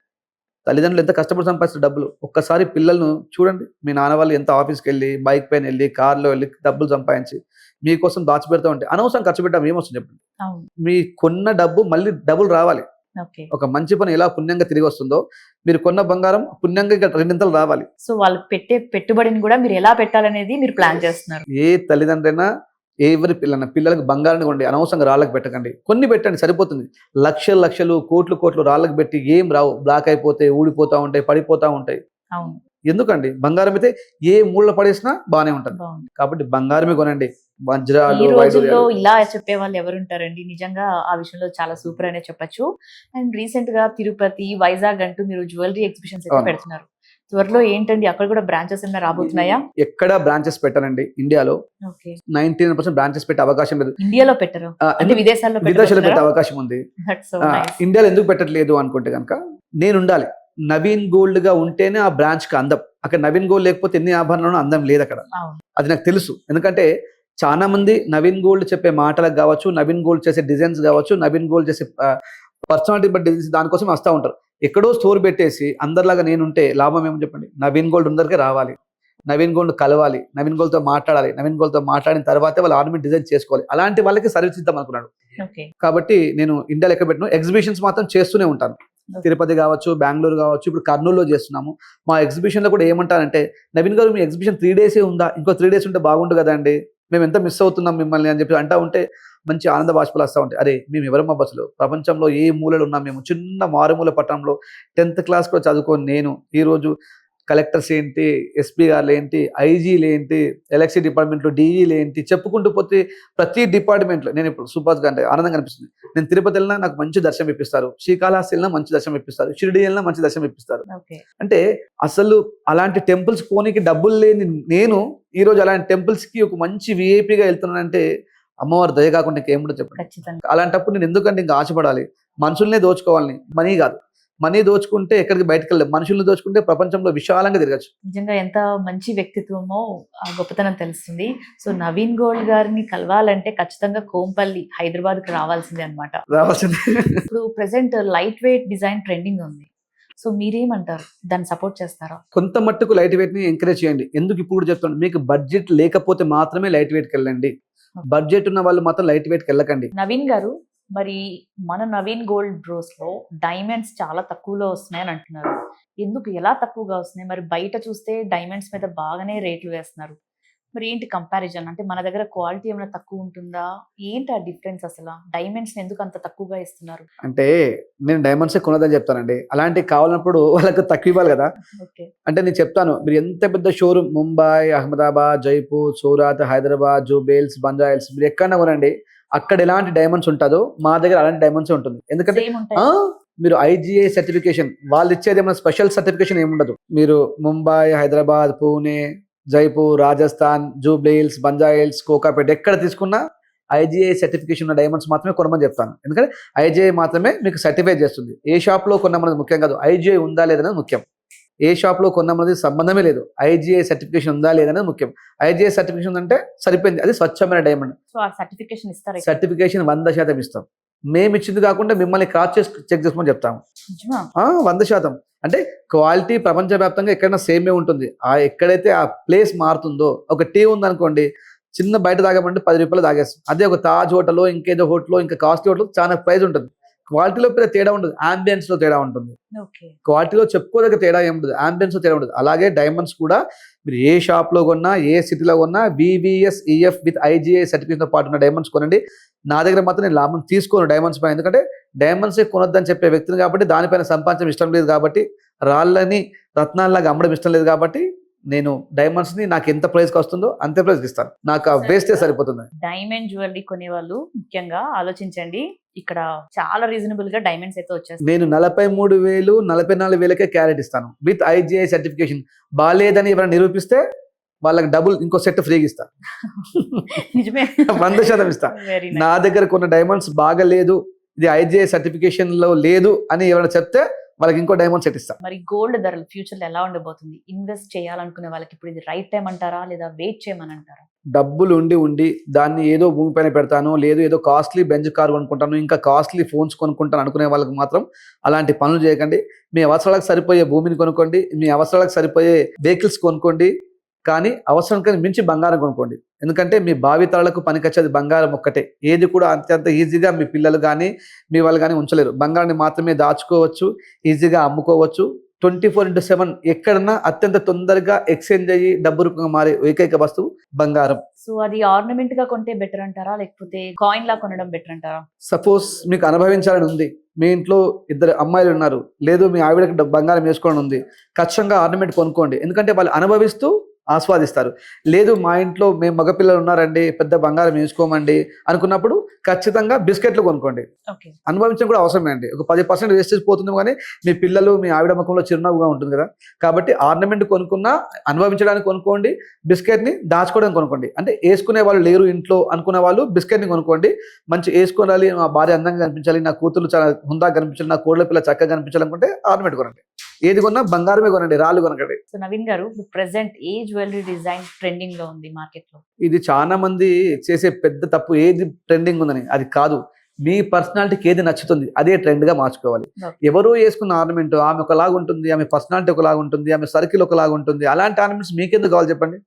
తల్లిదండ్రులు ఎంత కష్టపడి సంపాదిస్తారు డబ్బులు. ఒక్కసారి పిల్లలను చూడండి, మీ నాన్న వాళ్ళు ఎంత ఆఫీస్కి వెళ్ళి, బైక్ పైన వెళ్ళి, కార్లో వెళ్ళి డబ్బులు సంపాదించి మీకోసం దాచిపెడతా ఉంటే అనవసరం ఖర్చు పెట్టాం ఏమొస్తుంది చెప్పండి? అవును. మీ కొన్న డబ్బు మళ్ళీ డబ్బులు రావాలి. ఓకే. ఒక మంచి పని ఎలా పుణ్యంగా తిరిగి వస్తుందో, మీరు కొన్న బంగారం పుణ్యంగా ఇక్కడ రెండింతలు రావాలి. సో వాళ్ళు పెట్టే పెట్టుబడిని కూడా మీరు ఎలా పెట్టాలనేది మీరు ప్లాన్ చేస్తున్నారు. ఏ తల్లిదండ్రైనా ఎవరి పిల్లలకు బంగారాన్ని కొండి, అనవసరంగా రాళ్ళకి పెట్టకండి. కొన్ని పెట్టండి సరిపోతుంది. లక్షలు లక్షలు కోట్లు కోట్లు రాళ్ళకి పెట్టి ఏం రావు, బ్లాక్ అయిపోతాయి, ఊడిపోతా ఉంటాయి, పడిపోతా ఉంటాయి. అవును. ఎందుకండి? బంగారం అయితే ఏ మూల పడేసినా బాగానే ఉంటుంది. బాగుంది. కాబట్టి బంగారమే కొనండి. ఈ వజ్రాలు, రోజుల్లో వైడూర్యాలు. ఇలా చెప్పే వాళ్ళు ఎవరుంటారండి? నిజంగా ఆ విషయంలో చాలా సూపర్ అనే చెప్పొచ్చు. అండ్ రీసెంట్ గా తిరుపతి, వైజాగ్ అంటూ మీరు జ్యువెలరీ ఎగ్జిబిషన్స్ అయితే అవును. పెడుతున్నారు. త్వరలో ఏంటండి అక్కడ కూడా బ్రాంచెస్ ఏమైనా రాబోతున్నాయా? ఎక్కడ బ్రాంచెస్ పెట్టానండి ఇండియాలో. ఓకే. 99% బ్రాంచెస్ పెట్టే అవకాశం లేదు. ఇండియాలో పెట్టరు, అంటే విదేశాల్లో విదేశాల్లో పెట్టే అవకాశం ఉంది. దట్స్ సో ఆ, నైస్. ఇండియాలో ఎందుకు పెట్టట్లేదు అనుకుంటే కనుక, నేను ఉండాలి. నవీన్ గోల్డ్ గా ఉంటేనే ఆ బ్రాంచ్ కి అందం. అక్కడ నవీన్ గోల్డ్ లేకపోతే ఎన్ని ఆభరణాలు అందం లేదు అక్కడ. అవును. అది నాకు తెలుసు. ఎందుకంటే చాలా మంది నవీన్ గోల్డ్ చెప్పే మాటలకు కావచ్చు, నవీన్ గోల్డ్ చేసే డిజైన్స్ కావచ్చు, నవీన్ గోల్డ్ చేసే పర్సనాలిటీ బట్టి డిజైన్స్ దానికోసం వస్తూ ఉంటారు. ఎక్కడో స్టోర్ పెట్టేసి అందరిలాగా నేను ఉంటే లాభం ఏమని చెప్పండి? నవీన్ గోల్డ్ అందరికీ రావాలి, నవీన్ గోల్డ్ కలవాలి, నవీన్ గోల్డ్తో మాట్లాడాలి, నవీన్ గోల్డ్తో మాట్లాడిన తర్వాతే వాళ్ళు ఆర్నమెంట్ డిజైన్ చేసుకోవాలి. అలాంటి వాళ్ళకి సర్వీస్ ఇద్దాం అనుకున్నాడు. ఓకే. కాబట్టి నేను ఇండియాలో ఎక్కడ పెట్టిన ఎగ్జిబిషన్స్ మాత్రం చేస్తూనే ఉంటాను. తిరుపతి కావచ్చు, బెంగళూరు కావచ్చు, ఇప్పుడు కర్నూలులో చేస్తున్నాము. మా ఎగ్జిబిషన్లో కూడా ఏమంటారంటే, నవీన్ గారు మీ ఎగ్జిబిషన్ 3 days ఉందా, ఇంకో 3 days ఉంటే బాగుండు కదండి, మేము ఎంత మిస్ అవుతున్నాం మిమ్మల్ని అని చెప్పి అంటా ఉంటే మంచి ఆనంద బాష్పాలు వస్తూ ఉంటాయి. అరే మేము ఎవరమ్మా బస్సులో, ప్రపంచంలో ఏ మూలలో ఉన్నాం మేము, చిన్న మారుమూల పట్టణంలో 10th class కూడా చదువుకొని నేను ఈరోజు కలెక్టర్స్ ఏంటి, ఎస్పీ గారు ఏంటి, ఐజీలు ఏంటి, ఎలక్ట్రిసిటీ డిపార్ట్మెంట్లో డీఈలు ఏంటి, చెప్పుకుంటూ పోతే ప్రతి డిపార్ట్మెంట్లో నేను ఇప్పుడు సూపర్గా అంటే ఆనందంగా అనిపిస్తుంది. నేను తిరుపతి వెళ్ళినా నాకు మంచి దర్శనం ఇప్పిస్తారు, శ్రీకాళహస్తి వెళ్ళినా మంచి దర్శనం ఇప్పిస్తారు, షిరిడి వెళ్ళినా మంచి దర్శనం ఇప్పిస్తారు. ఓకే. అంటే అసలు అలాంటి టెంపుల్స్ పోనీకి డబ్బులు లేని నేను ఈరోజు అలాంటి టెంపుల్స్కి ఒక మంచి విఐపిగా వెళ్తున్నానంటే అమ్మవారు దయ కాకుండా ఇంకేముంటో చెప్పండి. ఖచ్చితంగా. అలాంటప్పుడు నేను ఎందుకంటే ఇంకా ఆశపడాలి? మనుషుల్నే దోచుకోవాలని, మనీ కాదు. మనీ దోచుకుంటే ఎక్కడికి బయటకు వెళ్ళలేదు, మనుషుల్ని దోచుకుంటే ప్రపంచంలో విశాలంగా తిరగచ్చు. నిజంగా ఎంత మంచి వ్యక్తిత్వమో, ఆ గొప్పతనం తెలుస్తుంది. సో నవీన్ గోల్డ్ గారిని కలవాలంటే ఖచ్చితంగా కోంపల్లి, హైదరాబాద్ కి రావాల్సిందే అన్నమాట. రావాల్సింది. ఇప్పుడు present light weight design trending ఉంది. సో మీరేమంటారు, దాన్ని సపోర్ట్ చేస్తారా? కొంత మట్టుకు లైట్ వెయిట్ ని ఎంకరేజ్ చేయండి. ఎందుకు ఇప్పుడు చెప్తాను, మీకు బడ్జెట్ లేకపోతే మాత్రమే లైట్ వెయిట్కి వెళ్ళండి. బడ్జెట్ ఉన్న వాళ్ళు మాత్రం లైట్ వెయిట్కి వెళ్ళకండి. నవీన్ గారు, మరి మన నవీన్ గోల్డ్ బ్రోస్ లో డైమండ్స్ చాలా తక్కువలో వస్తున్నాయని అంటున్నారు. ఎందుకు, ఎలా తక్కువగా వస్తున్నాయి? మరి బయట చూస్తే డైమండ్స్ మీద బాగానే రేట్లు వేస్తున్నారు. మరి ఏంటి కంపారిజన్? అంటే మన దగ్గర క్వాలిటీ ఏమైనా తక్కువ ఉంటుందా? ఏంటి ఆ డిఫరెన్స్? అసలు డైమండ్స్ ఎందుకు అంత తక్కువగా ఇస్తున్నారు? అంటే నేను డైమండ్స్ కొనదని చెప్తానండి. అలాంటివి కావాలన్నప్పుడు వాళ్ళకి తక్కువ ఇవ్వాలి కదా. ఓకే. అంటే నేను చెప్తాను, మీరు ఎంత పెద్ద షోరూమ్ ముంబై, అహ్మదాబాద్, జైపూర్, సూరత్, హైదరాబాద్, జూబిల్స్, బంజాయిల్స్, మీరు ఎక్కడన్నా కొనండి, అక్కడ ఎలాంటి డైమండ్స్ ఉంటుందో మా దగ్గర అలాంటి డైమండ్స్ ఉంటుంది. ఎందుకంటే సేమ్ ఉంటాయి. మీరు ఐజిఐ సర్టిఫికేషన్ వాళ్ళు ఇచ్చేది ఏమైనా స్పెషల్ సర్టిఫికేషన్ ఏముండదు. మీరు ముంబై, హైదరాబాద్, పూణే, జైపూర్, రాజస్థాన్, జూబ్లీహిల్స్, బంజాయిల్స్, కోకాపేట ఎక్కడ తీసుకున్నా ఐజిఐ సర్టిఫికేషన్ ఉన్న డైమండ్స్ మాత్రమే కొనమని చెప్తాను. ఎందుకంటే ఐజిఐ మాత్రమే మీకు సర్టిఫై చేస్తుంది. ఏ షాప్లో కొన్నామన్నది ముఖ్యం కాదు, ఐజిఐ ఉందా లేదనేది ముఖ్యం. ఏ షాప్లో కొన్నామన్నది సంబంధమే లేదు, ఐజిఐ సర్టిఫికేషన్ ఉందా లేదనేది ముఖ్యం. ఐజిఐ సర్టిఫికేషన్ అంటే సరిపోయింది, అది స్వచ్ఛమైన డైమండ్. సో ఆ సర్టిఫికేషన్ ఇస్తారా? సర్టిఫికేషన్ 100% ఇస్తాం. మేము ఇచ్చింది కాకుండా మిమ్మల్ని క్రాస్ చెక్ చేసుకోమని చెప్తాము. నిజమా? 100%. అంటే క్వాలిటీ ప్రపంచవ్యాప్తంగా ఎక్కడైనా సేమే ఉంటుంది. ఎక్కడైతే ఆ ప్లేస్ మారుతుందో, ఒక టీ ఉందనుకోండి, చిన్న బయట తాగమంటే 10 రూపాయలు తాగేస్తాం. అదే ఒక తాజ్ హోటల్లో, ఇంకేదో హోటల్లో, ఇంకా కాస్ట్లీ హోటల్ చాలా ప్రైస్ ఉంటుంది. క్వాలిటీలో పెద్ద తేడా ఉండదు, అంబియన్స్ లో తేడా ఉంటుంది. ఓకే. క్వాలిటీలో చెప్పుకోదగ్గ తేడా ఏమి ఉండదు, అంబియన్స్ లో తేడా ఉండదు. అలాగే డైమండ్స్ కూడా మీరు ఏ షాప్ లో కొన్నా, ఏ సిటీలో కొన్నా VVSEF విత్ IGI సర్టిఫికేషన్ తో పాటు ఉన్న డైమండ్స్ కొనండి. నా దగ్గర మాత్రం నేను లాభం తీసుకోను డైమండ్స్ పైన, ఎందుకంటే డైమండ్స్ కొనొద్దని చెప్పే వ్యక్తిని కాబట్టి, దానిపైన సంపాదించడం ఇష్టం లేదు కాబట్టి, రాళ్ళని రత్నాల్లాగా అమ్మడం ఇష్టం లేదు కాబట్టి, నేను డైమండ్స్ ని నాకు ఎంత ప్రైస్కి వస్తుందో అంతే ప్రైస్కి ఇస్తాను. నాకు ఆ వేస్టే సరిపోతుంది. డైమండ్ జ్యువెలరీ కొనే వాళ్ళు ముఖ్యంగా ఆలోచించండి. ఇక్కడ చాలా రీజనబుల్ గా డైమండ్స్ అయితే వచ్చేస్తాయి. నేను 43,000 44,000కే క్యారెట్ ఇస్తాను విత్ IGI సర్టిఫికేషన్. బాలేదని ఎవరైనా నిరూపిస్తే వాళ్ళకి డబుల్ ఇంకో సెట్ ఫ్రీగా ఇస్తాను. నిజమే. 100% ఇస్తా. వెరీ నా దగ్గర కొన్న డైమండ్స్ బాగలేదు, ఇది IGI సర్టిఫికేషన్ లో లేదు అని ఎవరైనా చెప్తే వాళ్ళకి ఇంకో డైమండ్ సెట్ ఇస్తా. మరి గోల్డ్ ధరలు ఫ్యూచర్ లో ఎలా ఉండబోతుంది? ఇన్వెస్ట్ చేయాలనుకునే వాళ్ళకి ఇప్పుడు ఇది రైట్ టైం అంటారా, లేదా వెయిట్ చేయమని అంటారా? డబ్బులు ఉండి దాన్ని ఏదో భూమి పైన పెడతాను, లేదు ఏదో కాస్ట్లీ బెంచ్ కార్ కొనుక్కుంటాను, ఇంకా కాస్ట్లీ ఫోన్స్ కొనుక్కుంటాను అనుకునే వాళ్ళకి మాత్రం అలాంటి పనులు చేయకండి. మీ అవసరాలకు సరిపోయే భూమిని కొనుక్కోండి, మీ అవసరాలకు సరిపోయే వెహికల్స్ కొనుక్కోండి, కానీ అవసరానికి మించి బంగారం కొనుక్కోండి. ఎందుకంటే మీ భావితరాలకు పనికొచ్చేది బంగారం ఒక్కటే. ఏది కూడా అత్యంత ఈజీగా మీ పిల్లలు కానీ మీ వాళ్ళు కానీ ఉంచలేరు. బంగారాన్ని మాత్రమే దాచుకోవచ్చు, ఈజీగా అమ్ముకోవచ్చు. 24/7 ఎక్కడన్నా అత్యంత తొందరగా ఎక్స్చేంజ్ అయ్యి డబ్బు రూపంగా మారే ఏకైక వస్తువు బంగారం. సో అది ఆర్నమెంట్ గా కొంటే బెటర్ అంటారా, లేకపోతే కాయిన్ లా కొనడం బెటర్ అంటారా? సపోజ్ మీకు అనుభవించాలని ఉంది, మీ ఇంట్లో 2 అమ్మాయిలు ఉన్నారు, లేదు మీ ఆవిడకి బంగారం వేసుకోవాలని ఉంది, ఖచ్చితంగా ఆర్నమెంట్ కొనుక్కోండి. ఎందుకంటే వాళ్ళు అనుభవిస్తూ ఆస్వాదిస్తారు. లేదు మా ఇంట్లో మేము మగపిల్లలు ఉన్నారండి, పెద్ద బంగారం వేసుకోమండి అనుకున్నప్పుడు ఖచ్చితంగా బిస్కెట్లు కొనుక్కోండి. ఓకే. అనుభవించడం కూడా అవసరమే అండి. ఒక 10% వేస్టేజ్ పోతుంది, కానీ మీ పిల్లలు మీ ఆవిడ ముఖంలో చిరునవ్వుగా ఉంటుంది కదా. కాబట్టి ఆర్నమెంట్ కొనుక్కున్నా అనుభవించడానికి కొనుక్కోండి, బిస్కెట్ని దాచుకోవడానికి కొనుక్కోండి. అంటే వేసుకునే వాళ్ళు లేరు ఇంట్లో అనుకునే వాళ్ళు బిస్కెట్ని కొనుక్కోండి. మంచి వేసుకోవాలి, మా భార్య అందంగా కనిపించాలి, నా కూతురు చాలా హుందాగా కనిపించాలి, నా కోళ్ళ పిల్ల చక్కగా కనిపించాలి అనుకుంటే ఆర్నమెంట్ కొనండి. ఏది కొన్నా బంగారమే కొనండి, రాళ్ళు కొనకండి. సో నవీన్ గారు, ప్రెసెంట్ ఏ జ్యువెలరీ డిజైన్ ట్రెండింగ్ లో ఉంది మార్కెట్ లో? ఇది చాలా మంది చేసే పెద్ద తప్పు, ఏది ట్రెండింగ్ ఉందని. అది కాదు, మీ పర్సనాలిటీకి ఏది నచ్చుతుంది అదే ట్రెండ్ గా మార్చుకోవాలి. ఎవరు వేసుకున్న ఆర్నమెంట్ ఆమె ఒకలాగా ఉంటుంది, ఆమె పర్సనాలిటీ ఒకలాగా ఉంటుంది, ఆమె సర్కిల్ ఒకలాగా ఉంటుంది. అలాంటి ఆర్నమెంట్స్ మీకెందుకు కావాలి చెప్పండి?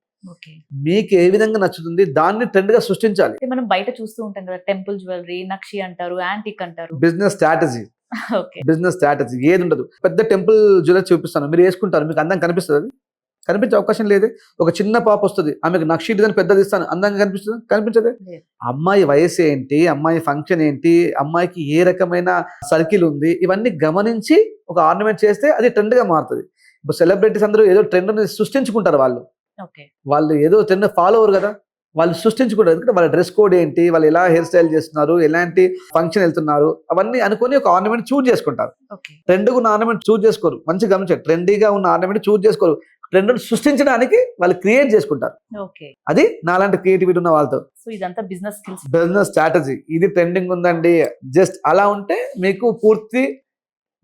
మీకు ఏ విధంగా నచ్చుతుంది దాన్ని ట్రెండ్ గా సృష్టించాలి. మనం బయట చూస్తూ ఉంటాం కదా, టెంపుల్ జ్యువెలరీ, నక్షి అంటారు, యాంటిక్ అంటారు. బిజినెస్ స్ట్రాటజీ, బిజినెస్ స్ట్రాటజీ ఏది ఉండదు. పెద్ద టెంపుల్ జ్యువెలరీ చూపిస్తాను, మీరు వేసుకుంటారు, మీకు అందం కనిపిస్తుంది? అది కనిపించే అవకాశం లేదు. ఒక చిన్న పాప వస్తుంది, ఆమెకు నక్షి డిజైన్ పెద్దది ఇస్తాను, అందంగా కనిపిస్తుంది? కనిపించదే. అమ్మాయి వయసు ఏంటి, అమ్మాయి ఫంక్షన్ ఏంటి, అమ్మాయికి ఏ రకమైన సర్కిల్ ఉంది, ఇవన్నీ గమనించి ఒక ఆర్నమెంట్ చేస్తే అది ట్రెండ్ గా మారుతుంది. ఇప్పుడు సెలబ్రిటీస్ అందరూ ఏదో ట్రెండ్ సృష్టించుకుంటారు, వాళ్ళు ఏదో ట్రెండ్ ఫాలో అవ్వరు కదా, వాళ్ళు సృష్టించుకుంటారు. ఎందుకంటే వాళ్ళ డ్రెస్ కోడ్ ఏంటి, వాళ్ళు ఎలా హెయిర్ స్టైల్ చేస్తున్నారు, ఎలాంటి ఫంక్షన్ వెళ్తున్నారు, అవన్నీ అనుకుని ఒక ఆర్నమెంట్ చూజ్ చేసుకుంటారు. ట్రెండ్గా ఉన్న ఆర్నమెంట్ చూజ్ చేసుకోరు. మంచి గమనించారు, ట్రెండీగా ఉన్న ఆర్నమెంట్ చూజ్ చేసుకోరు, ట్రెండ్ సృష్టించడానికి వాళ్ళు క్రియేట్ చేసుకుంటారు. అది నాలాంటి క్రియేటివిటీ ఉన్న వాళ్ళతో. సో ఇదంతా బిజినెస్ స్కిల్స్, బిజినెస్ స్ట్రాటజీ. ఇది ట్రెండింగ్ ఉందండి, జస్ట్ అలా ఉంటే మీకు పూర్తి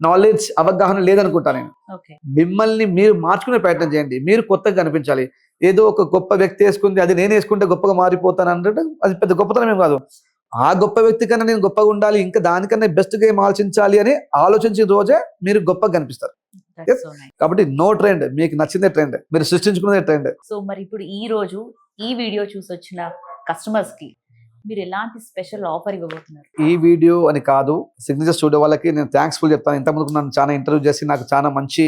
నాలెడ్జ్ అవగాహన లేదనుకుంటా నేను. మిమ్మల్ని మీరు మార్చుకునే ప్రయత్నం చేయండి, మీరు కొత్తగా కనిపించాలి. ఏదో ఒక గొప్ప వ్యక్తి వేసుకుంది అది నేను వేసుకుంటే గొప్పగా మారిపోతాను అంటే అది పెద్ద గొప్పతనం ఏం కాదు. ఆ గొప్ప వ్యక్తి కన్నా నేను గొప్పగా ఉండాలి, ఇంకా దానికన్నా బెస్ట్ గా ఏం ఆలోచించాలి అని ఆలోచించిన రోజే మీరు గొప్పగా కనిపిస్తారు. కాబట్టి నో ట్రెండ్, మీకు నచ్చిందే ట్రెండ్, మీరు సృష్టించుకున్నదే ట్రెండ్. సో మరి ఇప్పుడు ఈ రోజు ఈ వీడియో చూసి వచ్చిన కస్టమర్స్ కి మీరు ఎలాంటి స్పెషల్ ఆఫర్ ఇవ్వబోతున్నారు? ఈ వీడియో అని కాదు, సిగ్నేచర్ స్టూడియో వాళ్ళకి నేను థ్యాంక్స్ఫుల్ చెప్తాను. ఇంతకుముందు నన్ను చాలా ఇంటర్వ్యూ చేసి నాకు చాలా మంచి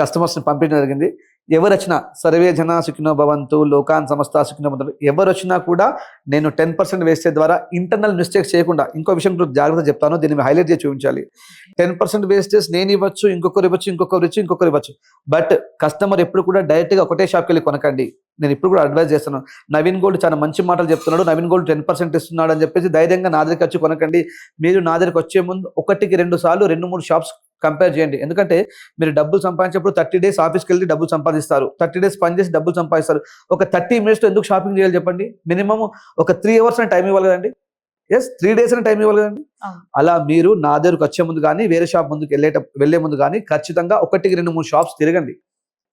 కస్టమర్స్ని పంపించడం జరిగింది. ఎవరు వచ్చినా సర్వే జన సుఖినో భవంతు, లోకాన్ సమస్త సుఖినో భవంతు, ఎవరు వచ్చినా కూడా నేను 10% వేస్టేజ్ ద్వారా ఇంటర్నల్ మిస్టేక్స్ చేయకుండా, ఇంకో విషయం జాగ్రత్త చెప్తాను, దీన్ని హైలైట్ చేసి చూపించాలి. 10% వేస్టేజ్ నేను ఇవ్వచ్చు, ఇంకొకరు ఇవ్వచ్చు. బట్ కస్టమర్ ఎప్పుడు కూడా డైరెక్ట్ గా ఒకటే షాప్కి వెళ్ళి కొనకండి. నేను ఇప్పుడు కూడా అడ్వైజ్ చేస్తాను. నవీన్ గోల్డ్ చాలా మంచి మాటలు చెప్తున్నాడు, నవీన్ గోల్డ్ 10% ఇస్తున్నాడు అని చెప్పేసి ధైర్యంగా నా దగ్గరికి వచ్చి కొనకండి. మీరు నా దగ్గరికి వచ్చే ముందు 1-2 సార్లు 2-3 షాప్స్ కంపేర్ చేయండి. ఎందుకంటే మీరు డబ్బులు సంపాదించినప్పుడు 30 days ఆఫీస్కి వెళ్ళి డబ్బులు సంపాదిస్తారు, 30 days పని చేసి డబ్బులు సంపాదిస్తారు. ఒక 30 minutes ఎందుకు షాపింగ్ చేయాలి చెప్పండి? మినిమం ఒక 3 hours అని టైం ఇవ్వాలి కదండి. 3 days అని టైం ఇవ్వాలి కదండి. అలా మీరు నా దగ్గరకు వచ్చే ముందు కానీ వేరే షాప్ ముందుకు వెళ్లే ముందు కానీ ఖచ్చితంగా 1-2-3 షాప్స్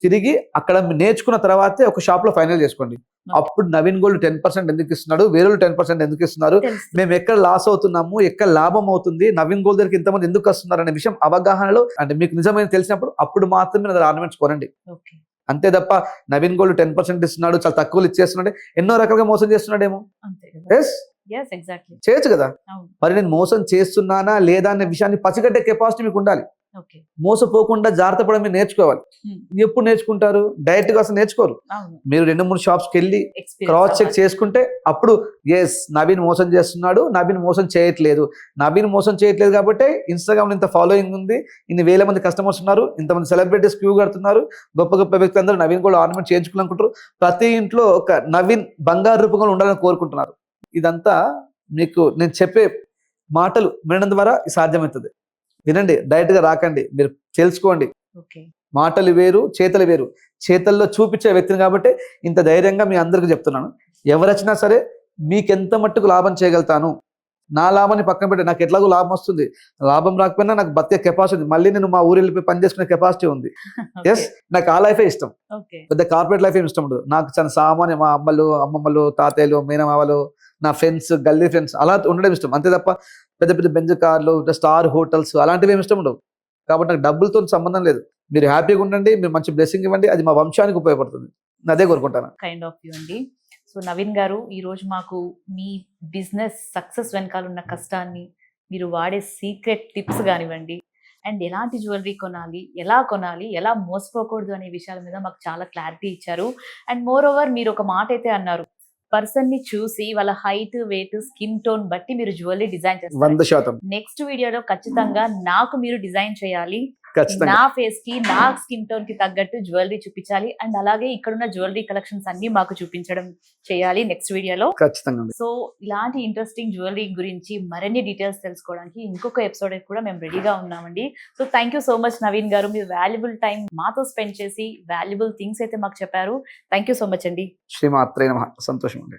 తిరిగి అక్కడ నేర్చుకున్న తర్వాతే ఒక షాప్ లో ఫైనల్ చేసుకోండి. అప్పుడు నవీన్ గోల్డ్ 10% ఎందుకు ఇస్తున్నాడు, వేరే 10% ఎందుకు ఇస్తున్నారు, మేము ఎక్కడ లాస్ అవుతున్నాము, ఎక్కడ లాభం అవుతుంది, నవీన్ గోల్డ్ దగ్గరికి ఇంతమంది ఎందుకు వస్తున్నారు అనే విషయం అవగాహనలో అంటే మీకు నిజమైన తెలిసినప్పుడు అప్పుడు మాత్రమే నా ఆర్నమెంట్స్ కొనండి. అంతే తప్ప నవీన్ గోల్డ్ 10% ఇస్తున్నాడు, చాలా తక్కువలు ఇచ్చేస్తున్నాడు, ఎన్నో రకాలుగా మోసం చేస్తున్నాడేమో. Yes exactly. చేయొచ్చు కదా. అవును. మరి నేను మోసం చేస్తున్నానా లేదా అనే విషయాన్ని పసిగట్టే కెపాసిటీ మీకు ఉండాలి. ఓకే. మోసపోకుండా జాగ్రత్త పడడం మీరు నేర్చుకోవాలి. ఎప్పుడు నేర్చుకుంటారు? డైరెక్ట్ గా అసలు నేర్చుకోరు. అవును. మీరు 2-3 షాప్స్కి వెళ్ళి Experience క్రాస్ చెక్ అవ్వాలి. చేసుకుంటే అప్పుడు ఎస్ నవీన్ మోసం చేస్తున్నాడు, నవీన్ మోసం చేయట్లేదు. నవీన్ మోసం చేయట్లేదు కాబట్టి ఇన్స్టాగ్రామ్ ఇంత ఫాలోయింగ్ ఉంది, ఇన్ని వేల మంది కస్టమర్స్ ఉన్నారు, ఇంతమంది సెలబ్రిటీస్ క్యూ కడుతున్నారు, గొప్ప గొప్ప వ్యక్తులు అందరూ నవీన్ కూడా ఆర్నమెంట్ చేయించుకోవాలనుకుంటారు. ప్రతి ఇంట్లో ఒక నవీన్ బంగారు రూపంలో ఉండాలని కోరుకుంటున్నారు. ఇదంతా మీకు నేను చెప్పే మాటలు వినడం ద్వారా సాధ్యమవుతుంది. వినండి, డైరెక్ట్ గా రాకండి, మీరు తెలుసుకోండి. ఓకే. మాటలు వేరు, చేతలు వేరు. చేతల్లో చూపించే వ్యక్తిని కాబట్టి ఇంత ధైర్యంగా మీ అందరికీ చెప్తున్నాను. ఎవరొచ్చినా సరే మీకెంత మట్టుకు లాభం చేయగలుగుతాను, నా లాభాన్ని పక్కన పెట్టి నాకు ఎట్లాగో లాభం వస్తుంది, లాభం రాకపోయినా నాకు బతికే కెపాసిటీ, మళ్ళీ నేను మా ఊరు వెళ్ళిపోయి పని చేసుకునే కెపాసిటీ ఉంది. ఎస్, నాకు ఆ లైఫే ఇష్టం. ఓకే. పెద్ద కార్పొరేట్ లైఫ్ ఏమి ఇష్టం ఉండదు. నాకు చాలా సామాన్య మా అమ్మమ్మలు, తాతయ్యలు, మేనమావలు, నా ఫ్రెండ్స్, గల్లీ ఫ్రెండ్స్ అలా ఉండడం ఇష్టం. అంతే తప్ప పెద్ద పెద్ద బెంజ్ కార్లు, స్టార్ హోటల్స్ అలాంటివి ఏమి ఇష్టం ఉండవు. కాబట్టి నాకు డబ్బులతో సంబంధం లేదు. మీరు హ్యాపీగా ఉండండి, మీరు మంచి బ్లెస్సింగ్ ఇవ్వండి, అది మా వంశానికి ఉపయోగపడుతుంది. నేను అదే కోరుకుంటాను. కైండ్ ఆఫ్ యూ అండి. సో నవీన్ గారు, ఈ రోజు మాకు మీ బిజినెస్ సక్సెస్ వెనకాల ఉన్న కష్టాన్ని, మీరు వాడే సీక్రెట్ టిప్స్ కానివ్వండి, అండ్ ఎలాంటి జ్యువెలరీ కొనాలి, ఎలా మోసపోకూడదు అనే విషయాల మీద మాకు చాలా క్లారిటీ ఇచ్చారు. అండ్ మోర్ ఓవర్ మీరు ఒక మాట అయితే అన్నారు, పర్సన్ ని చూసి వాళ్ళ హైట్, వెయిట్, స్కిన్ టోన్ బట్టి మీరు జ్యువెలరీ డిజైన్ చేస్తారు. 100% నెక్స్ట్ వీడియోలో ఖచ్చితంగా నాకు మీరు డిజైన్ చేయాలి, ఖచ్చితంగా. నా ఫేస్ కి, నా స్కిన్ టోన్ కి తగ్గట్టు జ్యువెలరీ చూపించాలి, అండ్ అలాగే ఇక్కడున్న జ్యువెలరీ కలెక్షన్స్ అన్ని మాకు చూపించడం చేయాలి నెక్స్ట్ వీడియోలో. ఖచ్చితంగా. సో ఇలాంటి ఇంట్రెస్టింగ్ జ్యువెలరీ గురించి మరిన్ని డీటెయిల్స్ తెలుసుకోవడానికి ఇంకొక ఎపిసోడ్ కూడా మేము రెడీగా ఉన్నామండి. So thank you so much Naveen గారు, మీరు వాల్యుబుల్ టైం మాతో స్పెండ్ చేసి వాల్యుబుల్ థింగ్స్ అయితే మాకు చెప్పారు. థ్యాంక్ యూ సో మచ్ అండి. శ్రీమాత్రే నమః. సంతోషం అండి.